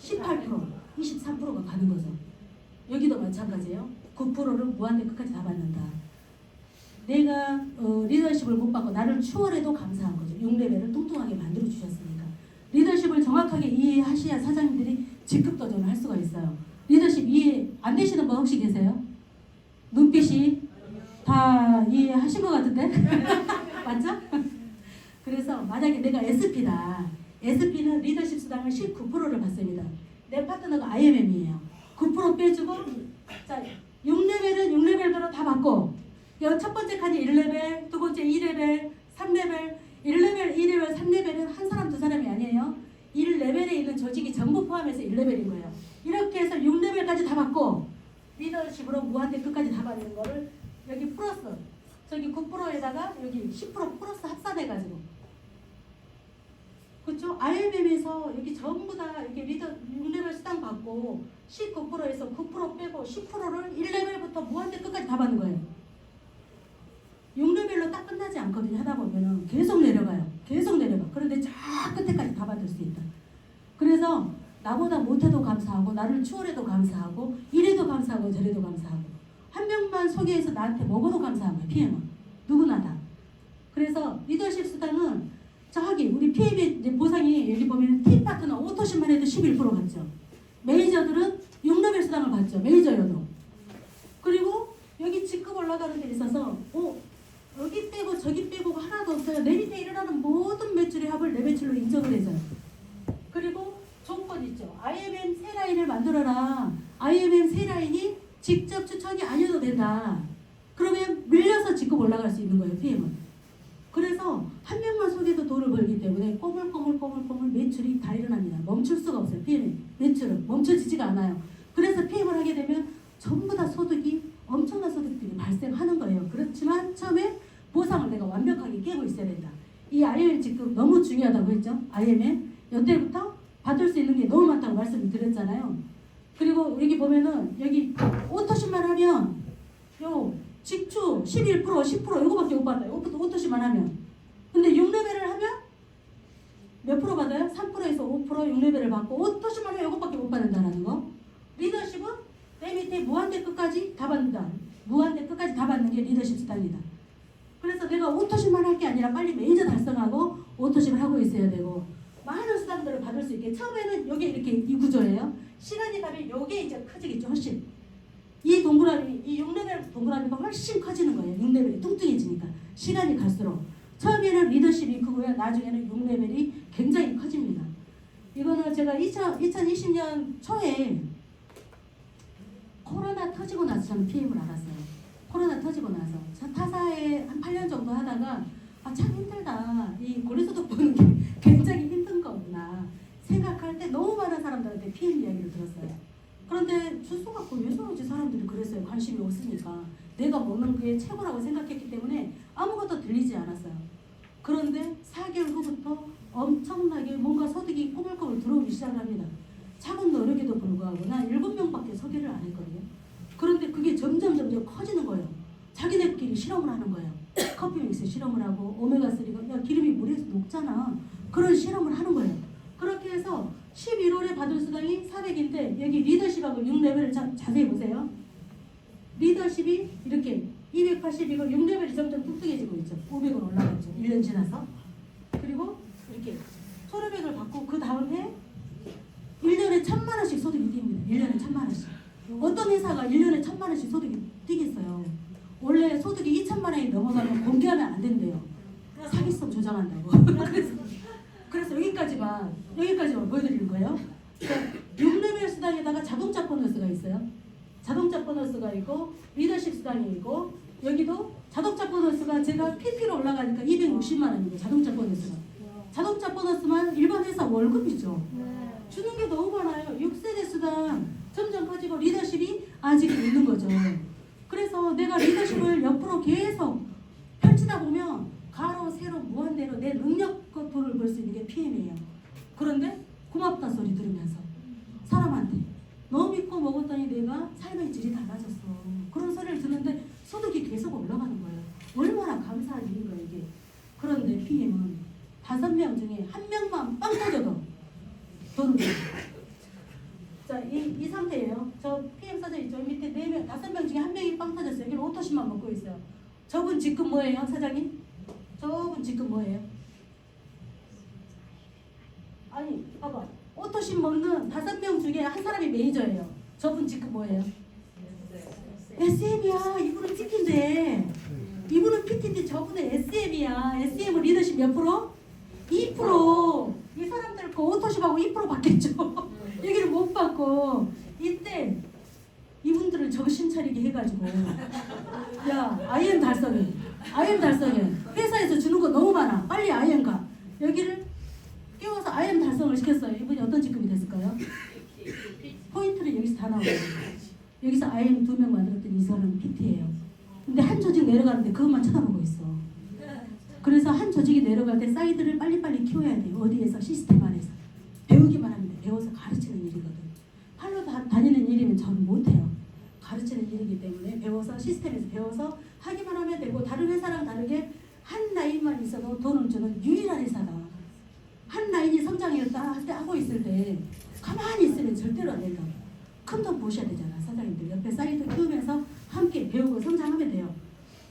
18% 23%가 가는 거죠. 여기도 마찬가지예요. 9%를 무한대 끝까지 다 받는다. 내가 리더십을 못 받고 나를 추월해도 감사한 거죠. 6레벨을 뚱뚱하게 만들어 주셨으니까. 리더십을 정확하게 이해하셔야 사장님들이 직급 도전을 할 수가 있어요. 리더십 이해 안 되시는 분 혹시 계세요? 눈빛이 다 이해하신 것 같은데? 맞죠? 그래서 만약에 내가 SP다. SP는 리더십 수당을 19%를 받습니다. 내 파트너가 IMM이에요. 9% 빼주고 자 6레벨은 6레벨대로 다 받고 첫 번째 칸이 1레벨, 두 번째 2레벨, 3레벨 1레벨, 2레벨, 3레벨은 한 사람 두 사람이 아니에요. 1레벨에 있는 조직이 전부 포함해서 1레벨인 거예요. 이렇게 해서 6레벨까지 다 받고 리더십으로 무한대 끝까지 다 받는 거를 여기 플러스 저기 9%에다가 여기 10% 플러스 합산해가지고 그렇죠? IMM에서 여기 전부 다 이렇게 리더 6레벨 수당 받고 19%에서 9% 빼고 10%를 1레벨부터 무한대 끝까지 다 받는 거예요. 6레벨로 딱 끝나지 않거든요. 하다 보면은 계속 내려가요. 그런데 저 끝에까지 다 받을 수 있다. 그래서 나보다 못해도 감사하고 나를 추월해도 감사하고 이래도 감사하고 저래도 감사하고 한 명만 소개해서 나한테 먹어도 감사한 거예요. PM은 누구나 다. 그래서 리더십 수당은 저기 우리 PM의 이제 보상이 여기 보면 팀 파트너 오토십만 해도 11% 받죠. 매니저들은 6레벨 수당을 받죠. 매니저여도. 그리고 여기 직급 올라가는 데 있어서 여기 빼고 저기 빼고 하나도 없어요. 내 밑에 일어나는 모든 매출의 합을 내 매출로 인정을 해줘요. 그리고 조건 있죠. IMM 세 라인을 만들어라. IMM 세 라인이 직접 추천이 아니어도 된다. 그러면 밀려서 직급 올라갈 수 있는 거예요. PM은. 그래서 한 명만 소개도 돈을 벌기 때문에 꼬물꼬물 매출이 다 일어납니다. 멈출 수가 없어요. PM이. 매출은 멈춰지지가 않아요. 그래서 PM을 하게 되면 전부 다 소득이 엄청난 소득들이 발생하는 거예요. 그렇지만 처음에 보상을 내가 완벽하게 깨고 있어야 된다. 이 IMM 직급 너무 중요하다고 했죠. IMM 연대부터 받을 수 있는 게 너무 많다고 말씀을 드렸잖아요. 그리고 여기 보면은 여기 오토십만 하면 요 직주 11% 10% 요거밖에 못 받아요. 오토십만 하면. 근데 6레벨을 하면 몇 프로 받아요? 3%에서 5% 6레벨을 받고 오토십만 하면 요거밖에 못 받는다라는 거. 리더십은 맨 밑에 무한대 끝까지 다 받는다. 무한대 끝까지 다 받는 게 리더십 수단이다. 그래서 내가 오토십만 할 게 아니라 빨리 매니저 달성하고 오토십을 하고 있어야 되고 많은 수당들을 받을 수 있게 처음에는 여기 이렇게 이 구조예요. 시간이 가면 요게 이제 커지겠죠. 훨씬. 이 동그라미, 이 6레벨 동그라미가 훨씬 커지는 거예요. 6레벨이 뚱뚱해지니까. 시간이 갈수록. 처음에는 리더십이 크고요. 나중에는 6레벨이 굉장히 커집니다. 이거는 제가 2020년 초에 코로나 터지고 나서 저는 PM을 알았어요. 코로나 터지고 나서. 저 타사에 한 8년 정도 하다가 참 힘들다. 이 고리소득 버는 게 굉장히 힘든 거구나. 생각할 때 너무 많은 사람들한테 PM 이야기를 들었어요. 그런데 주소 갖고 왜 저러지 사람들이 그랬어요. 관심이 없으니까. 내가 먹는 게 최고라고 생각했기 때문에 아무것도 들리지 않았어요. 그런데 4개월 후부터 엄청나게 뭔가 소득이 꼬물꼬물 들어오기 시작을 합니다. 작은 노력에도 불구하고 난 7명밖에 소개를 안 했거든요. 그런데 그게 점점 커지는 거예요. 자기네끼리 실험을 하는 거예요. 커피 믹스 실험을 하고 오메가3가 야 기름이 물에서 녹잖아. 그런 실험을 하는 거예요. 그렇게 해서 11월에 받은 수당이 400인데 여기 리더십하고 6레벨을 자세히 보세요. 리더십이 이렇게 280이고 6레벨이 점점 뚱뚱해지고 있죠. 500원 올라갔죠. 1년 지나서. 그리고 이렇게 소르백을 받고 그 다음 해 1년에 1,000만 원씩 소득이 뜁니다. 1년에 1,000만 원씩. 어떤 회사가 1년에 1,000만 원씩 소득이 뛰겠어요. 원래 소득이 2,000만 원이 넘어가면 공개하면 안 된대요. 사기성 조장한다고. 그래서 여기까지만 보여드리는 거예요. 6레벨 수당에다가 자동차 보너스가 있어요. 자동차 보너스가 있고 리더십 수당이 있고 여기도 자동차 보너스가 제가 PP로 올라가니까 260만 원입니다. 자동차 보너스가. 자동차 보너스만 일반 회사 월급이죠. 주는 게 너무 많아요. 6세대 수당 점점 커지고 리더십이 아직 있는 거죠. 그래서 내가 리더십을 옆으로 계속 펼치다 보면 가로 세로 무한대로 내 능력껏 돈을 벌 수 있는 게 PM이에요. 그런데 고맙다 소리 들으면서 사람한테 너 믿고 먹었더니 내가 삶의 질이 달라졌어. 그런 소리를 듣는데 소득이 계속 올라가는 거예요. 얼마나 감사한 일인 거예요 이게. 그런데 PM은 5명 중에 1명만 빵 터져도 돈을 벌어요. 자, 이 상태예요. 저 PM 써져 있죠. 밑에 4명, 5명 중에 1명이 빵 터졌어요. 여기는 오토십만 먹고 있어요. 저분 지금 뭐예요, 사장님? 저분 지금 뭐예요? 아니, 봐봐. 오토십 먹는 5명 중에 한 사람이 매니저예요. 저분 지금 뭐예요? SM이야. 이분은 PT인데. 이분은 PT인데 저분은 SM이야. SM은 리더십 몇 프로? 2%. 이 사람들 그 오토십하고 2% 받겠죠. 여기를 못 받고 이때 이분들을 정신 차리게 해가지고 야 IM 달성해. 회사에서 주는 거 너무 많아. 빨리 IM 가. 여기를 깨워서 IM 달성을 시켰어요. 이분이 어떤 직급이 됐을까요? 포인트를 여기서 다 나와요. 여기서 IM 2명 만들었더니 이 사람은 PT예요. 근데 한 조직 내려가는데 그것만 쳐다보고 있어. 그래서 한 조직이 내려갈 때 사이드를 빨리빨리 키워야 돼요. 어디에서? 시스템 안에서. 배우기만 하면 돼. 배워서 가르치는 일이거든. 팔로 다니는 일이면 저는 못해요. 가르치는 일이기 때문에 배워서 시스템에서 배워서 하기만 하면 되고 다른 회사랑 다르게 한 라인만 있어도 돈을 주는 유일한 회사다. 한 라인이 성장했다 할 때 하고 있을 때 가만히 있으면 절대로 안 된다. 큰 돈 보셔야 되잖아. 사장님들 옆에 사이드 키우면서 함께 배우고 성장하면 돼요.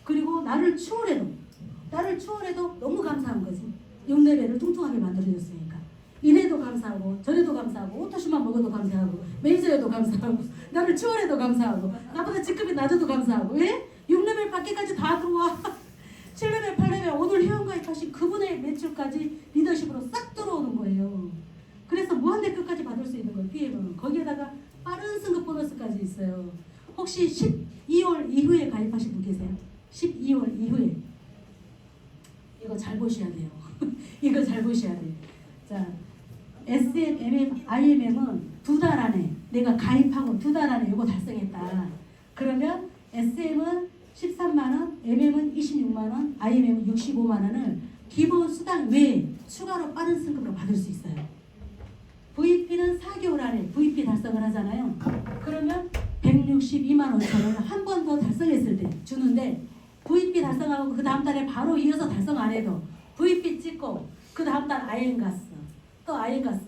그리고 나를 추월해도 너무 감사한 거지. 6레벨을 뚱뚱하게 만들어줬으니까. 이래도 감사하고 저래도 감사하고 오토십만 먹어도 감사하고 매니저에도 감사하고 나를 추월해도 감사하고 나보다 직급이 낮아도 감사하고 왜? 6레벨 밖에까지 다 들어와. 7레벨 8레벨 오늘 회원가입하신 그분의 매출까지 리더십으로 싹 들어오는 거예요. 그래서 무한대 끝까지 받을 수 있는 거예요. PM은. 거기에다가 빠른 승급 보너스까지 있어요. 혹시 12월 이후에 가입하신 분 계세요? 12월 이후에. 이거 잘 보셔야 돼요. 이거 잘 보셔야 돼요. 자, SM, MM, IMM은 2달 안에 내가 가입하고 2달 안에 이거 달성했다. 그러면 SM은 13만원, MM은 26만원, IMM은 65만원을 기본 수당 외에 추가로 빠른 승급으로 받을 수 있어요. VP는 4개월 안에 VP 달성을 하잖아요. 그러면 162만 5천원을 한 번 더 달성했을 때 주는데 VP 달성하고 그 다음 달에 바로 이어서 달성 안 해도 VP 찍고 그 다음 달 IM 갔어. 또 IM 갔어.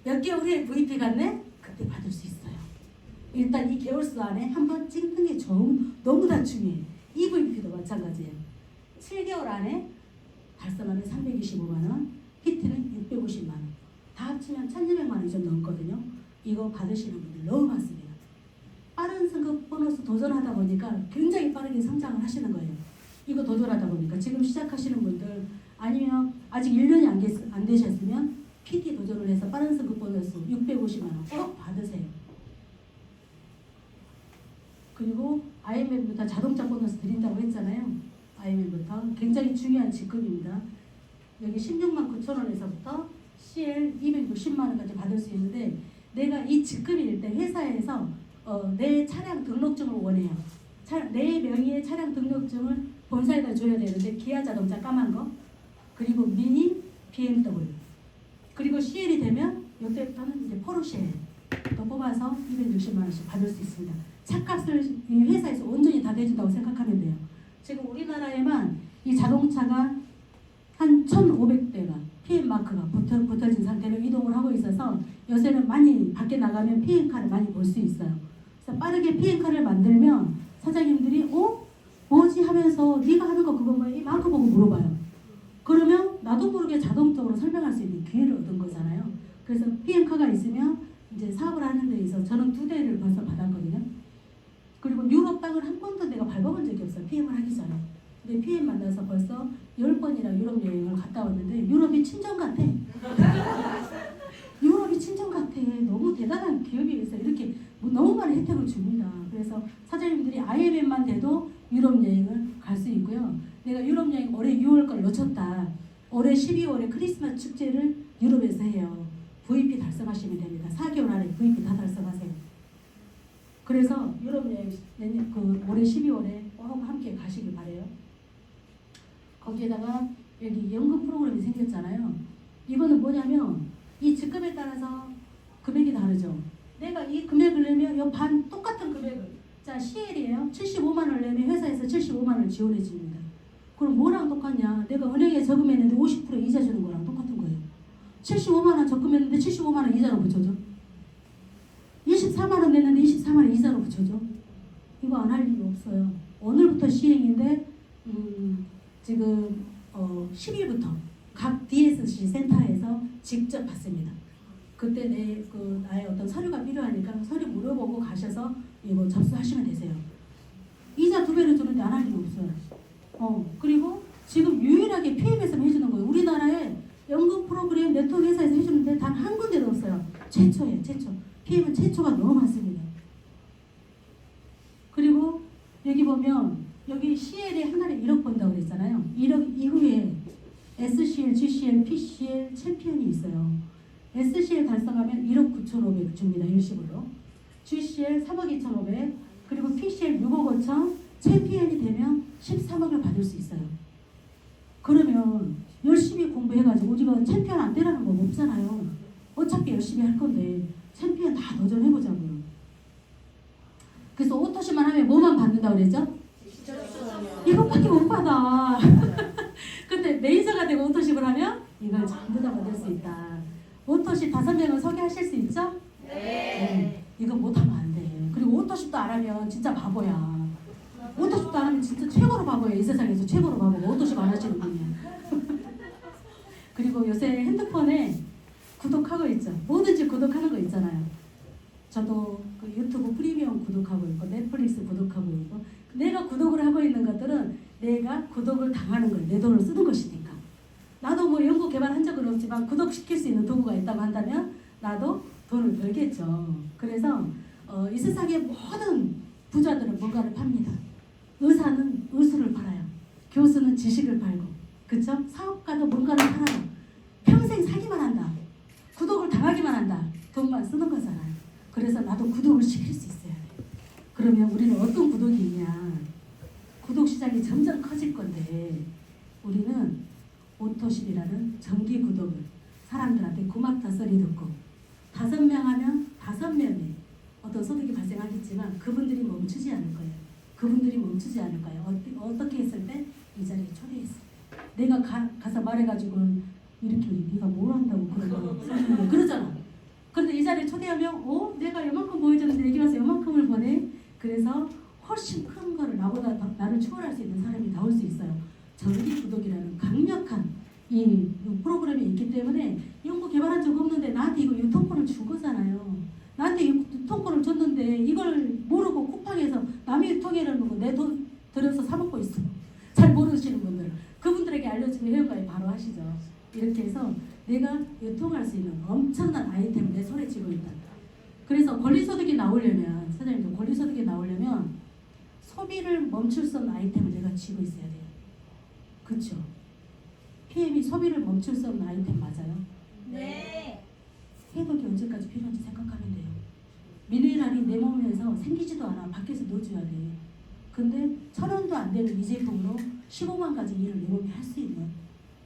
몇 개월 후에 VP 갔네? 그때 받을 수 있어요. 일단 이 계열수 안에 한번 찍는 게 너무나 중요해요. EVP도 마찬가지예요. 7개월 안에 달성하면 325만 원, 히트는 650만 원. 다 합치면 1,200만 원이 좀 넘거든요. 이거 받으시는 분들 너무 많습니다. 빠른 승급 보너스 도전하다 보니까 굉장히 빠르게 성장을 하시는 거예요. 이거 도전하다 보니까 지금 시작하시는 분들 아니면 아직 1년이 안 되셨으면 PT 도전을 해서 빠른 승급 보너스 650만 원 꼭 받으세요. 그리고 IMM부터 자동차 보너스 드린다고 했잖아요. IMM부터 굉장히 중요한 직급입니다. 여기 16만 9천 원에서부터 CL 260만 원까지 받을 수 있는데 내가 이 직급일 때 회사에서 내 차량 등록증을 원해요. 내 명의의 차량 등록증을 본사에다 줘야 되는데 기아 자동차 까만 거 그리고 미니 BMW 그리고 CL이 되면 이때부터는 이제 포르쉐 또 뽑아서 260만 원씩 받을 수 있습니다. 차값을 이 회사에서 온전히 다 대준다고 생각하면 돼요. 지금 우리나라에만 이 자동차가 한 1,500대가 PM마크가 붙어진 상태로 이동을 하고 있어서 요새는 많이 밖에 나가면 PM카를 많이 볼 수 있어요. 그래서 빠르게 PM카를 만들면 사장님들이 뭐지 하면서 네가 하는 거 그거 뭐야? 이 마크 보고 물어봐요. 그러면 나도 모르게 자동적으로 설명할 수 있는 기회를 얻은 거잖아요. 그래서 PM카가 있으면 이제 사업을 하는 데 있어서 저는 2대를 벌써 받았거든요. 그리고 유럽 땅을 한 번도 내가 밟아본 적이 없어요. PM을 하기 전에. 근데 PM 만나서 벌써 10번이나 유럽 여행을 갔다 왔는데 유럽이 친정 같아. 유럽이 친정 같아. 너무 대단한 기업이 있어요. 이렇게 너무 많은 혜택을 줍니다. 그래서 사장님들이 IMM만 돼도 유럽 여행을 갈 수 있고요. 내가 유럽 여행 올해 6월 걸 놓쳤다. 올해 12월에 크리스마스 축제를 유럽에서 해요. VP 달성하시면 됩니다. 4개월 안에 VP 다 달성하세요. 그래서 유럽 여행 올해 12월에 꼭 함께 가시길 바래요. 거기에다가 여기 연금 프로그램이 생겼잖아요. 이거는 뭐냐면 이 직급에 따라서 금액이 다르죠. 내가 이 금액을 내면 이 반 똑같은 금액을 자 CL이에요. 75만 원을 내면 회사에서 75만 원을 지원해 줍니다. 그럼 뭐랑 똑같냐? 내가 은행에 저금했는데 50% 이자 주는 거랑 똑같은 거예요. 75만 원 적금했는데 75만 원 이자로 붙여줘. 24만 원 냈는데 24만 원 이자로 붙여줘. 이거 안 할 이유 없어요. 오늘부터 시행인데 지금 10일부터 각 DSC 센터에서 직접 받습니다. 그때 나의 어떤 서류가 필요하니까 서류 물어보고 가셔서 이거 접수하시면 되세요. 이자 2배를 주는데 안 할 이유 없어요. 그리고 지금 유일하게 PM에서만 해주는 거예요. 우리나라에 연금 프로그램 네트워크 회사에서 해주는데 단 한 군데도 없어요. 최초예요. 최초. PM은 최초가 너무 많습니다. 그리고 여기 보면 여기 CL이 한 달에 1억 번다고 그랬잖아요. 1억 이후에 SCL, GCL, PCL 챔피언이 있어요. SCL 달성하면 1억 9,500 줍니다. 일시불로. GCL 3억 2,500 그리고 PCL 6억 5천 챔피언이 되면 13억을 받을 수 있어요. 그러면 열심히 공부해가지고 우리가 챔피언 안 되라는 거 없잖아요. 어차피 열심히 할 건데 챔피언 다 도전해보자고요. 그래서 오토시만 하면 뭐만 받는다고 그랬죠? 이것밖에 못 받아. 근데 매니저가 되고 오토십을 하면 이걸 전부 다 받을 수 있다. 오토십 5명을 소개하실 수 있죠? 네. 이거 못하면 안 돼. 그리고 오토십도 안 하면 진짜 바보야. 오토십도 안 하면 진짜 최고로 바보야. 이 세상에서 최고로 바보가 오토십 안 하시는 분이야. 그리고 요새 핸드폰에 구독하고 있죠. 뭐든지 구독하는 거 있잖아요. 저도 그 유튜브 프리미엄 구독하고 있고 넷플릭스 구독하고 있고 내가 구독을 하고 있는 것들은 내가 구독을 당하는 거예요. 내 돈을 쓰는 것이니까. 나도 뭐 연구 개발한 적은 없지만 구독시킬 수 있는 도구가 있다고 한다면 나도 돈을 벌겠죠. 그래서 이 세상의 모든 부자들은 뭔가를 팝니다. 의사는 의술을 팔아요. 교수는 지식을 팔고 그쵸? 사업가도 뭔가를 팔아요. 평생 사기만 한다. 구독을 당하기만 한다. 돈만 쓰는 거잖아요. 그래서 나도 구독을 시킬 수 있어야 돼. 그러면 우리는 어떤 구독이 있냐? 구독 시장이 점점 커질 건데 우리는 오토십이라는 정기 구독을 사람들한테 고맙다 소리 듣고 5명 하면 5명의 어떤 소득이 발생하겠지만 그분들이 멈추지 않을 거예요. 그분들이 멈추지 않을 거예요. 어떻게 했을 때 이 자리에 초대했어요. 내가 가서 말해가지고 이렇게 네가 뭘 한다고 그러잖아. 그런데 이 자리에 초대하면 내가 요만큼 보여줬는데 여기 와서 요만큼을 보내. 그래서 훨씬 큰 거를 나보다 나를 추월할 수 있는 사람이 나올 수 있어요. 정기 구독이라는 강력한 이 프로그램이 있기 때문에 연구 개발한 적 없는데 나한테 이거 유통권을 준 거잖아요. 나한테 유통권을 줬는데 이걸 모르고 쿠팡에서 남이 유통해놓는 거 내 돈 들여서 사 먹고 있어. 잘 모르시는 분들 그분들에게 알려주면 회원가입 바로 하시죠. 이렇게 해서 내가 유통할 수 있는 엄청난 아이템을 내 손에 쥐고 있다. 그래서 권리소득이 나오려면 사장님들 권리소득이 나오려면 소비를 멈출 수 없는 아이템을 내가 쥐고 있어야 돼요. 그렇죠? PM이 소비를 멈출 수 없는 아이템 맞아요? 네. 해독이 언제까지 필요한지 생각하면 돼요. 미네랄이 내 몸에서 생기지도 않아. 밖에서 넣어줘야 돼. 근데 1,000원도 안 되는 이 제품으로 15만 가지 일을 내 몸이 할 수 있는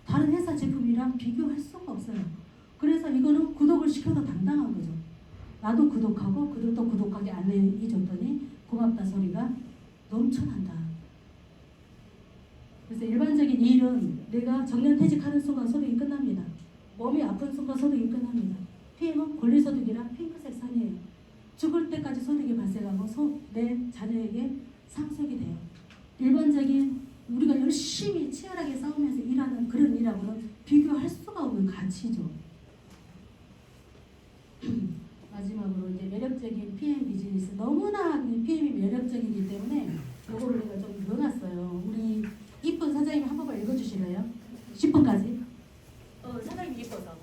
다른 회사 제품이랑 비교할 수가 없어요. 그래서 이거는 구독을 시켜도 당당한 거죠. 나도 구독하고 그들도 구독하게 안내해줬더니 고맙다 소리가 넘쳐난다. 그래서 일반적인 일은 내가 정년퇴직하는 순간 소득이 끝납니다. 몸이 아픈 순간 소득이 끝납니다. PM은 권리소득이라 핑크색 선이에요. 죽을 때까지 소득이 발생하고 내 자녀에게 상속이 돼요. 일반적인 우리가 열심히 치열하게 싸우면서 일하는 그런 일하고는 비교할 수가 없는 가치죠. 마지막으로 이제 매력적인 PM 비즈니스. 너무나 PM이 매력적이기 때문에 요거를 내가 좀 넣어놨어요. 우리 이쁜 사장님 한 번만 읽어주실래요? 10분까지. 사장님 이뻐서.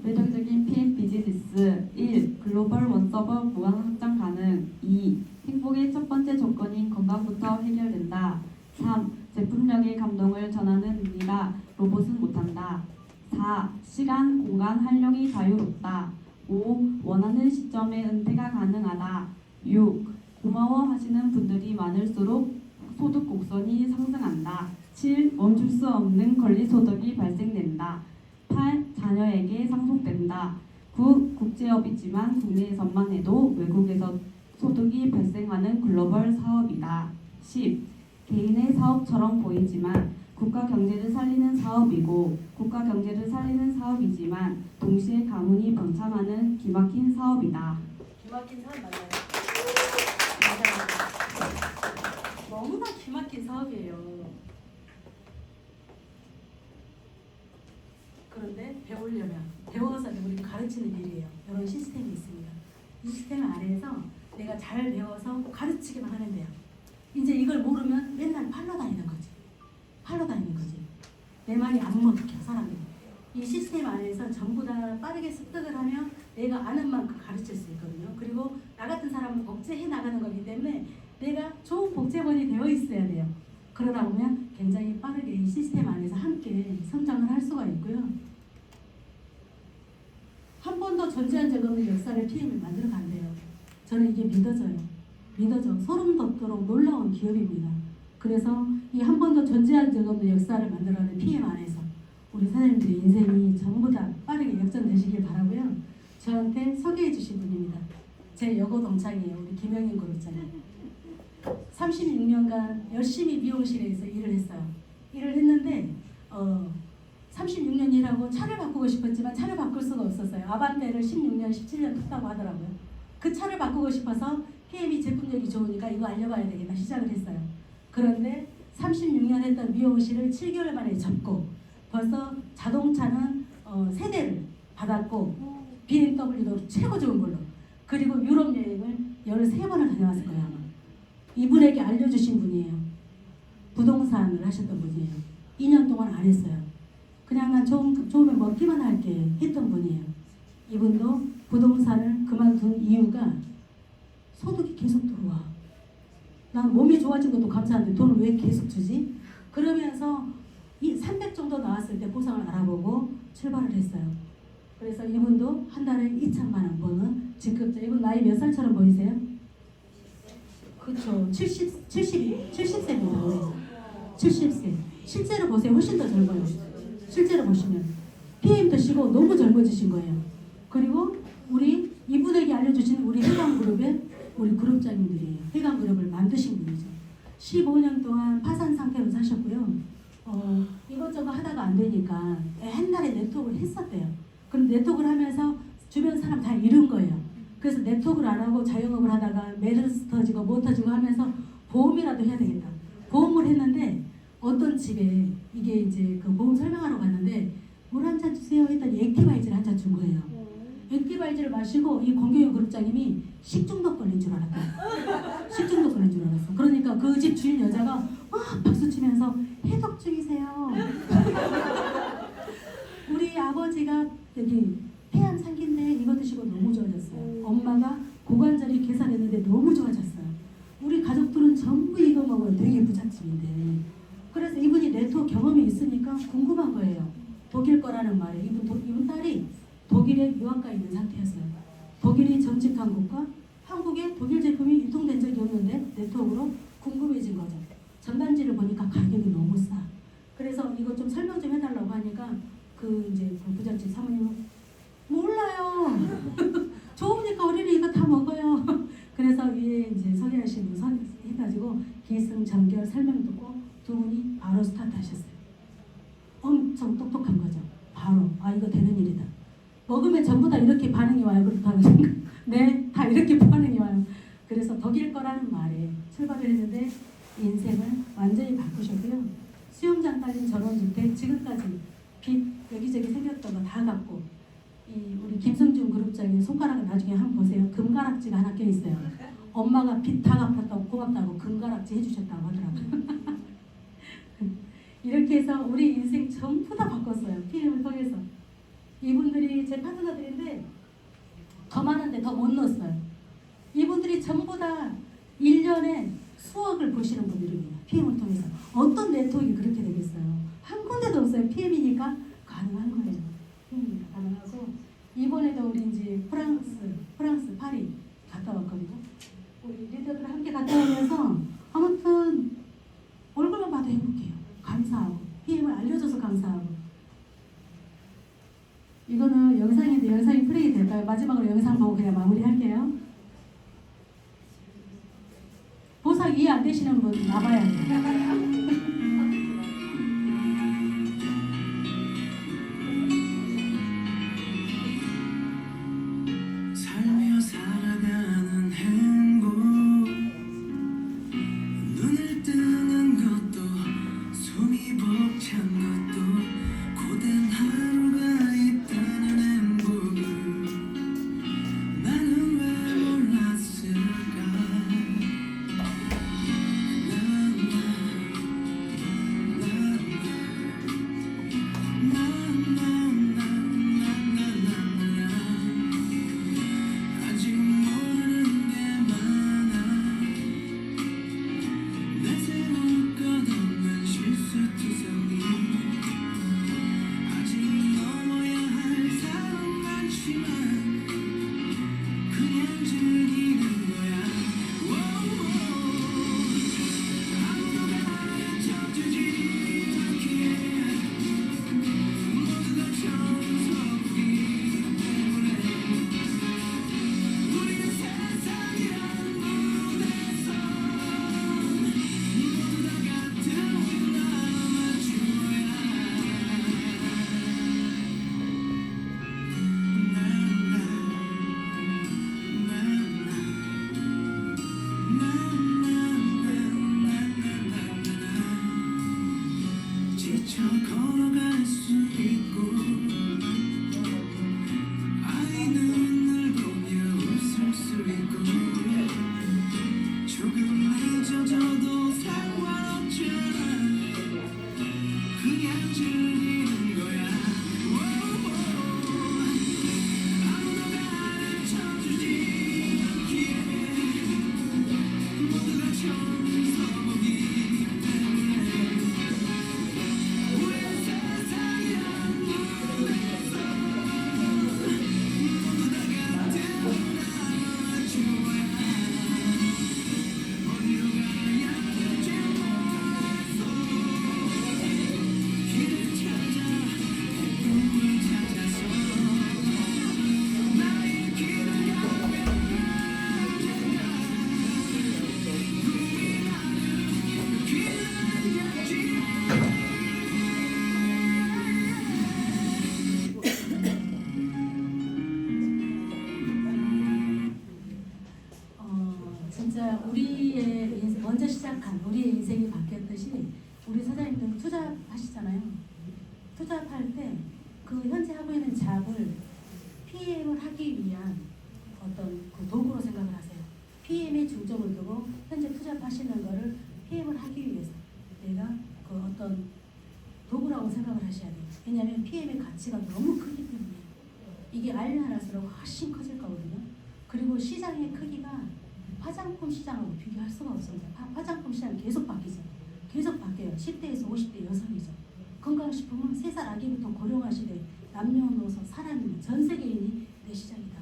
매력적인 PM 비즈니스. 1. 글로벌 원서버 무한 확장 가능. 2. 행복의 첫 번째 조건인 건강부터 해결된다. 3. 제품력의 감동을 전하는 의미라 로봇은 못한다. 4. 시간, 공간 활용이 자유롭다. 5. 원하는 시점에 은퇴가 가능하다. 6. 고마워하시는 분들이 많을수록 소득 곡선이 상승한다. 7. 멈출 수 없는 권리소득이 발생된다. 8. 자녀에게 상속된다. 9. 국제업이지만 국내에서만 해도 외국에서 소득이 발생하는 글로벌 사업이다. 10. 개인의 사업처럼 보이지만 국가 경제를 살리는 사업이고 국가 경제를 살리는 사업이지만 동시에 가문이 번창하는 기막힌 사업이다. 기막힌 사업 맞아요. 맞아요. 너무나 기막힌 사업이에요. 그런데 배워서 우리 가르치는 일이에요. 이런 시스템이 있습니다. 이 시스템 안에서 내가 잘 배워서 가르치기만 하면 돼요. 이제 이걸 모르면 맨날 팔러 다니는 거지. 내 말이 안 먹혀 사람이. 이 시스템 안에서 전부 다 빠르게 습득을 하면 내가 아는 만큼 가르칠 수 있거든요. 그리고 나 같은 사람은 복제해 나가는 거기 때문에 내가 좋은 복제본이 되어 있어야 돼요. 그러다 보면 굉장히 빠르게 이 시스템 안에서 함께 성장을 할 수가 있고요. 한 번도 존재한 적 없는 역사를 PM이 만들어 간대요. 저는 이게 믿어져요. 소름 돋도록 놀라운 기업입니다. 그래서 이 한 번도 존재한 적 없는 역사를 만들어가는 PM 안에서 우리 사장님들의 인생이 전부 다 빠르게 역전되시길 바라고요. 저한테 소개해 주신 분입니다. 제 여고 동창이에요. 우리 김영인 그룹장님. 36년간 열심히 미용실에서 일을 했어요. 일을 했는데 36년 일하고 차를 바꾸고 싶었지만 차를 바꿀 수가 없었어요. 아반떼를 16년, 17년 탔다고 하더라고요. 그 차를 바꾸고 싶어서 PM이 제품력이 좋으니까 이거 알려봐야 되겠다 시작을 했어요. 그런데 36년 했던 미용실을 7개월 만에 접고 벌써 자동차는 3대를 받았고 BMW도 최고 좋은 걸로 그리고 유럽 여행을 13번을 다녀왔을 거예요. 아마. 이분에게 알려주신 분이에요. 부동산을 하셨던 분이에요. 2년 동안 안 했어요. 그냥 난 좋으면 먹기만 할게 했던 분이에요. 이분도 부동산을 그만둔 이유가 소득이 계속 들어와. 난 몸이 좋아진 것도 감사한데 돈을 왜 계속 주지? 그러면서 300 정도 나왔을 때 보상을 알아보고 출발을 했어요. 그래서 이분도 한 달에 2천만 원 버는 직급자. 이분 나이 몇 살처럼 보이세요? 그렇죠. 70세입니다. 70세. 실제로 보세요. 훨씬 더 젊어요. 실제로 보시면 PM 드시고 너무 젊어지신 거예요. 그리고 우리 이분에게 알려주신 우리 해강그룹의 우리 그룹장님들이에요. 해강그룹을 만드신 분이죠. 15년 동안 파산 상태로 사셨고요. 이것저것 하다가 안 되니까 옛날에 네트워크를 했었대요. 그럼 네트워크를 하면서 주변 사람 다 잃은 거예요. 그래서 네트워크를 안 하고 자영업을 하다가 메르스 터지고 뭐 터지고 하면서 보험이라도 해야 되겠다. 보험을 했는데 어떤 집에 이게 이제 그 보험 설명하러 갔는데 물 한 잔 주세요 했더니 액티바이저를 한 잔 준 거예요. 액티바이저를 마시고 이 공교육 그룹장님이 식중독 걸린 줄 알았다. 식중독 걸린 줄 알았어. 그러니까 그 집 주인 여자가 막 박수 치면서 해독 중이세요. 우리 아버지가 여기 폐암 상기인데 이거 드시고 너무 좋아졌어요. 엄마가 고관절이 개살했는데 너무 좋아졌어요. 우리 가족들은 전부 이거 먹어요. 되게 부잣집인데. 그래서 이분이 네트워크 경험이 있으니까 궁금한 거예요. 독일 거라는 말에 이분 딸이 독일에 유학가 있는 상태였어요. 독일이 정직한 국가, 한국에 독일 제품이 유통된 적이 없는데 네트워크로 궁금해진 거죠. 전단지를 보니까 가격이 너무 싸. 그래서 이거 좀 설명 좀 해달라고 하니까 그 이제 그 부잣집 사모님은 몰라요. 좋으니까 우리는 이거 다 먹어요. 그래서 위에 이제 소개하신 분 해가지고 기승전결 설명 듣고 두 분이 바로 스타트하셨어요. 엄청 똑똑한 거죠. 바로 아 이거 되는 일이다. 먹으면 전부 다 이렇게 반응이 와요. 그렇다고 생각. 네, 다 이렇게 반응이 와요. 그래서 독일 거라는 말에 출발을 했는데 인생을 완전히 바꾸셨고요. 수영장 딸린 전원주택 지금까지 빚 여기저기 생겼던 거 다 갚고 이 우리 김승준 그룹장의 손가락을 나중에 한번 보세요. 금가락지가 하나 껴 있어요. 엄마가 빚 다 갚았다고 고맙다고 금가락지 해주셨다고 하더라고요. 이렇게 해서 우리 인생 전부 다 바꿨어요. PM을 통해서. 이분들이 제 파트너들인데 더 많은데 더 못 넣었어요. 이분들이 전부 다 1년에 수억을 보시는 분들입니다. PM을 통해서. 어떤 네트워크가 그렇게 되겠어요. 한 군데도 없어요. PM이니까 가능한 거예요. PM이니까 가능하고 이번에도 우리 이제 프랑스 파리 갔다 왔거든요. 우리 리더들 함께 갔다 오면서 아무튼 얼굴만 봐도 행복해요. 감사하고 PM을 알려줘서 감사하고. 이거는 영상인데 영상이 플레이 될까요? 마지막으로 영상 보고 그냥 마무리할게요. 보상 이해 안 되시는 분 나봐야 돼요. 살며 살아가는 행복 눈을 뜨는 것도 숨이 벅찬 것도 고된 하루가 있다는 행복을 나는 왜 몰랐을까. 난 우리의 인생이 바뀌었듯이 우리 사장님들 투잡하시잖아요. 투잡할 때 그 현재 하고 있는 잡을 PM을 하기 위한 어떤 그 도구로 생각을 하세요. PM에 중점을 두고 현재 투잡하시는 거를 PM을 하기 위해서 내가 그 어떤 도구라고 생각을 하셔야 돼요. 왜냐하면 PM의 가치가 너무 크기 때문에 이게 알면 알수록 훨씬 커질 거거든요. 그리고 시장의 크기가 화장품 시장하고 비교할 수가 없습니다. 화장품 시장 계속 바뀌죠. 계속 바뀌어요. 10대에서 50대 여성이죠. 건강식품은 3살 아기부터 고령화 시대 남녀노소 사람이 전 세계인이 내 시장이다.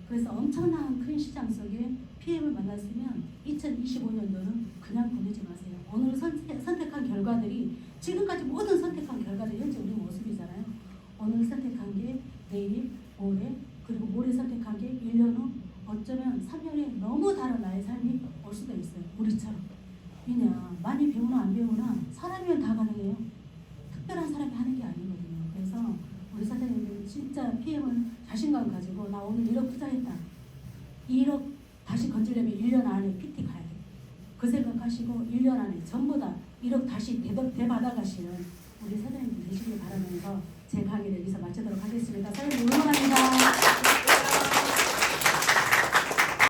그래서 엄청난 큰 시장 속에 PM을 만났으면 2025년도는 그냥 보내지 마세요. 오늘 선택한 결과들이 지금까지 모든 선택한 결과들이 현재 우리 모습이잖아요. 오늘 선택한 게 내일, 모레, 그리고 모레 선택한 게 1년 후, 어쩌면 3년에 너무 다른 나의 삶이 올 수도 있어요. 우리처럼. 왜냐, 많이 배우나 안 배우나 사람이면 다 가능해요. 특별한 사람이 하는 게 아니거든요. 그래서 우리 사장님들 진짜 PM을 자신감 가지고 나 오늘 1억 투자했다. 1억 다시 건지려면 1년 안에 PT 가야 돼요. 그 생각하시고 1년 안에 전부 다 1억 다시 되받아가시는 우리 사장님들 되시길 바라면서 제 강의를 여기서 마치도록 하겠습니다. 사장님